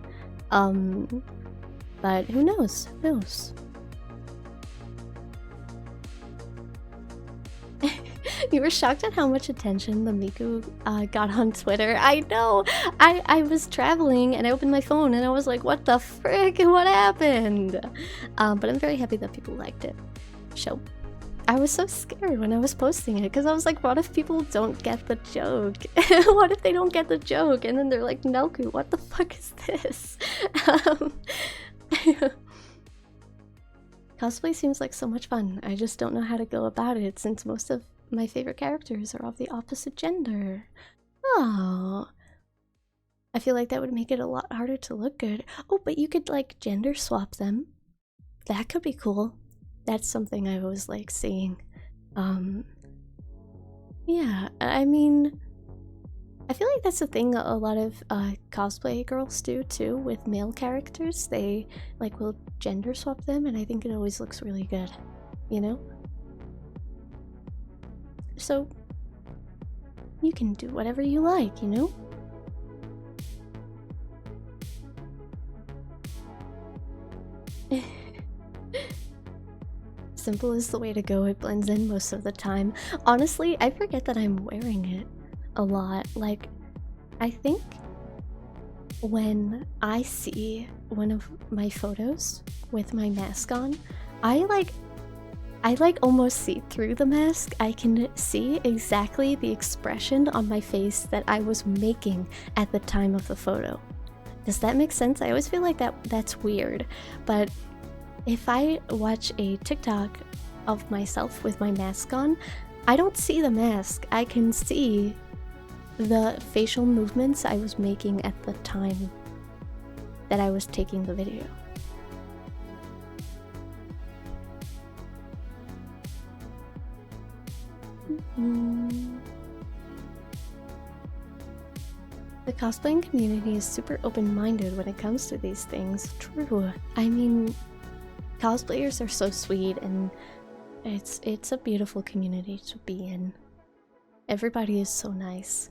But who knows? Who knows? You were shocked at how much attention the Miku got on Twitter. I know! I was traveling and I opened my phone and I was like, what the frick? What happened? But I'm very happy that people liked it. So, I was so scared when I was posting it because I was like, what if people don't get the joke? What if they don't get the joke? And then they're like, Nelku, what the fuck is this? Cosplay seems like so much fun. I just don't know how to go about it since most of my favorite characters are of the opposite gender. Oh, I feel like that would make it a lot harder to look good. Oh, but you could like gender swap them. That could be cool. That's something I was like seeing. Yeah, I mean, I feel like that's a thing a lot of cosplay girls do too with male characters. They like will gender swap them, and I think it always looks really good, you know? So you can do whatever you like, you know? Simple is the way to go. It blends in most of the time. Honestly, I forget that I'm wearing it a lot. Like, I think when I see one of my photos with my mask on, I almost see through the mask. I can see exactly the expression on my face that I was making at the time of the photo. Does that make sense? I always feel like that's weird, but if I watch a TikTok of myself with my mask on, I don't see the mask. I can see the facial movements I was making at the time that I was taking the video. The cosplaying community is super open-minded when it comes to these things. True. I mean, cosplayers are so sweet, and it's a beautiful community to be in. Everybody is so nice.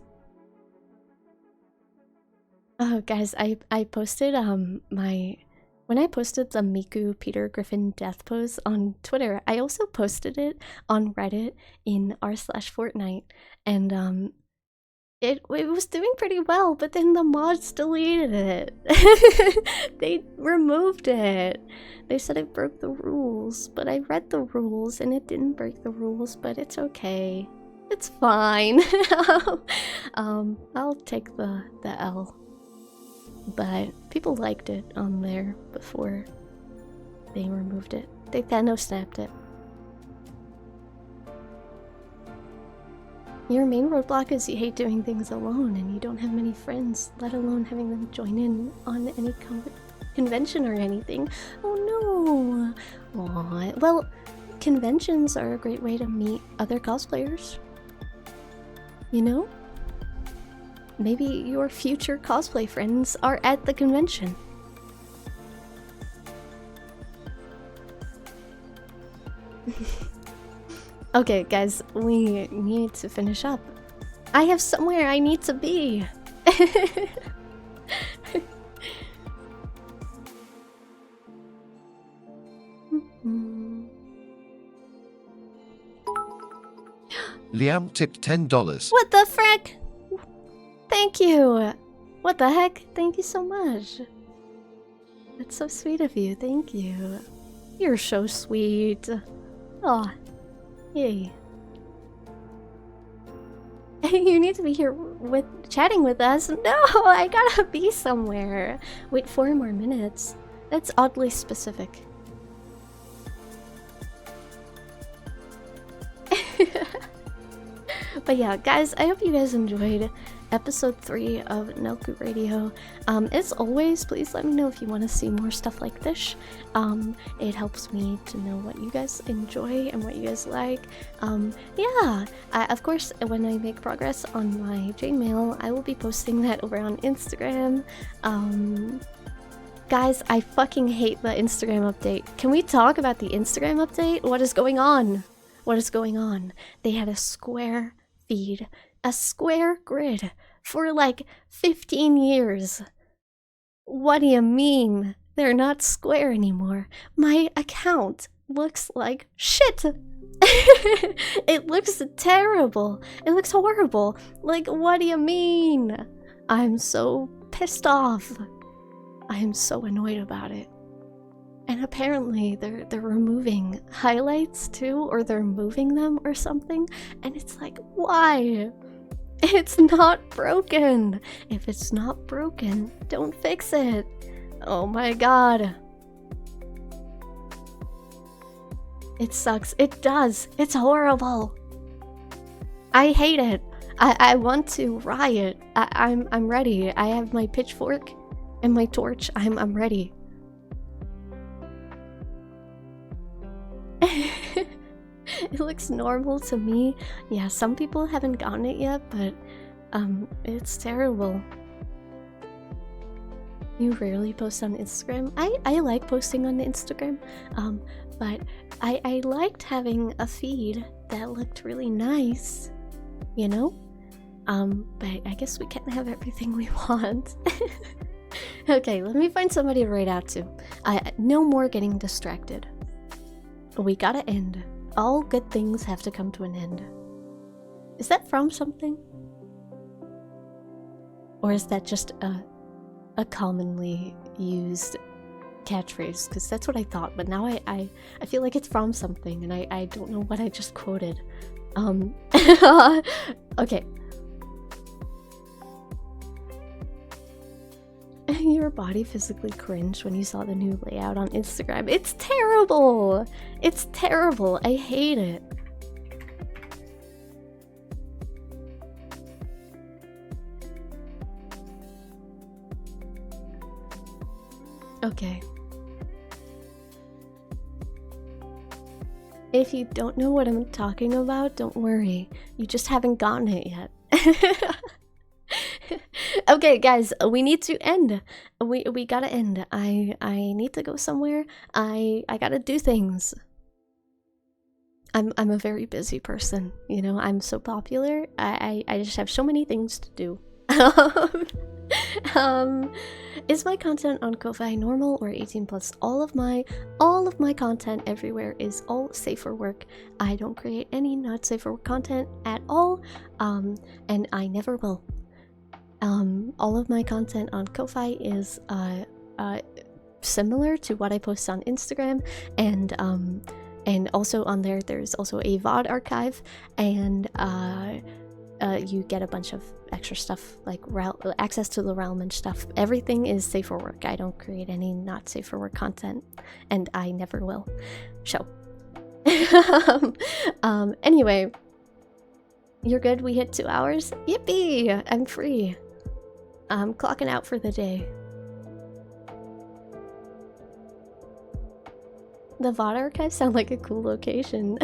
Oh, guys, I posted when I posted the Miku Peter Griffin death pose on Twitter, I also posted it on Reddit in r/Fortnite, and it was doing pretty well, but then the mods deleted it. They removed it. They said it broke the rules, but I read the rules and it didn't break the rules, but it's okay. It's fine. I'll take the L. But people liked it on there before they removed it. They Thanos snapped it. Your main roadblock is you hate doing things alone and you don't have many friends, let alone having them join in on any convention or anything. Oh no! Aw. Well, conventions are a great way to meet other cosplayers. You know? Maybe your future cosplay friends are at the convention. Okay, guys, we need to finish up. I have somewhere I need to be. Liam tipped $10. What the frick? Thank you. What the heck? Thank you so much. That's so sweet of you. Thank you. You're so sweet. Aw. Yay. You need to be here with chatting with us. No, I gotta be somewhere. Wait 4 more minutes. That's oddly specific. But yeah, guys, I hope you guys enjoyed episode 3 of Nelku Radio. As always, please let me know if you want to see more stuff like this. It helps me to know what you guys enjoy and what you guys like. Yeah, of course, when I make progress on my Chainmail, I will be posting that over on Instagram. Guys, I fucking hate the Instagram update. Can we talk about the Instagram update? What is going on? What is going on? They had a square feed, a square grid for like 15 years. What do you mean? They're not square anymore. My account looks like shit. It looks terrible. It looks horrible. Like, what do you mean? I'm so pissed off. I am so annoyed about it. And apparently they're removing highlights too, or they're moving them or something. And it's like, why? It's not broken. If it's not broken, don't fix it. Oh my god. It sucks. It does. It's horrible. I hate it. I want to riot. I'm ready. I have my pitchfork and my torch. I'm ready. It looks normal to me. Yeah, some people haven't gotten it yet, but it's terrible. You rarely post on Instagram? I like posting on Instagram, but I liked having a feed that looked really nice, you know? But I guess we can't have everything we want. Okay, let me find somebody to write out to. No more getting distracted. We gotta end. All good things have to come to an end. Is that from something? Or is that just a commonly used catchphrase? Because that's what I thought, but now I feel like it's from something, and I don't know what I just quoted. Okay. Your body physically cringed when you saw the new layout on Instagram. It's terrible! It's terrible. I hate it. Okay. If you don't know what I'm talking about, don't worry. You just haven't gotten it yet. Okay, guys, we need to end. We gotta end. I need to go somewhere. I gotta do things. I'm a very busy person, you know. I'm so popular. I just have so many things to do. Is my content on Ko-Fi normal or 18+? All of my content everywhere is all safe for work. I don't create any not safe for work content at all, and I never will. All of my content on Ko-Fi is similar to what I post on Instagram, and also on there's also a VOD archive, and you get a bunch of extra stuff like access to the realm and stuff. Everything is safe for work. I don't create any not safe for work content, and I never will. So, anyway. You're good? We hit 2 hours? Yippee! I'm free. I'm clocking out for the day. The VOD archive sound like a cool location.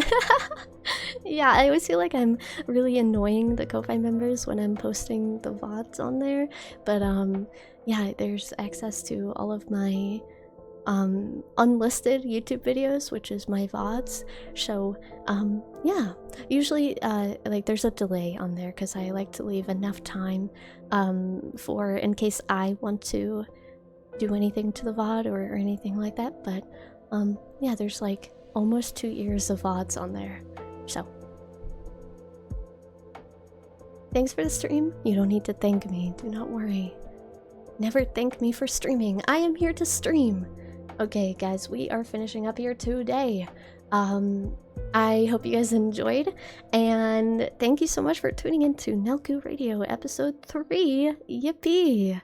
Yeah, I always feel like I'm really annoying the Ko-Fi members when I'm posting the VODs on there. But yeah, there's access to all of my unlisted YouTube videos, which is my VODs. So yeah, usually like there's a delay on there because I like to leave enough time for in case I want to do anything to the VOD or anything like that. But yeah, there's like almost 2 years of VODs on there. So thanks for the stream. You don't need to thank me, do not worry. Never thank me for streaming. I am here to stream. Okay, guys, we are finishing up here today. I hope you guys enjoyed, and thank you so much for tuning into Nelku Radio episode 3. Yippee!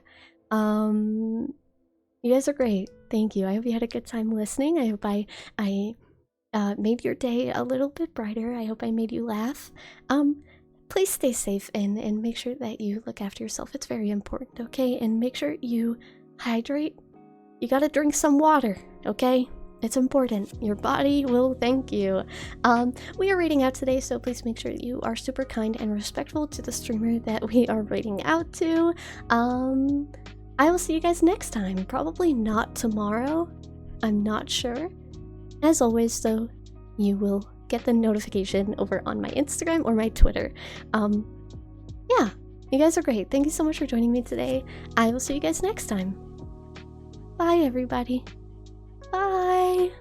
You guys are great. Thank you. I hope you had a good time listening. I hope I made your day a little bit brighter. I hope I made you laugh. Please stay safe and make sure that you look after yourself. It's very important, okay? And make sure you hydrate. You gotta drink some water, okay? It's important. Your body will thank you. We are reading out today, so please make sure you are super kind and respectful to the streamer that we are reading out to. I will see you guys next time. Probably not tomorrow. I'm not sure. As always, though, you will get the notification over on my Instagram or my Twitter. Yeah, you guys are great. Thank you so much for joining me today. I will see you guys next time. Bye, everybody. Bye.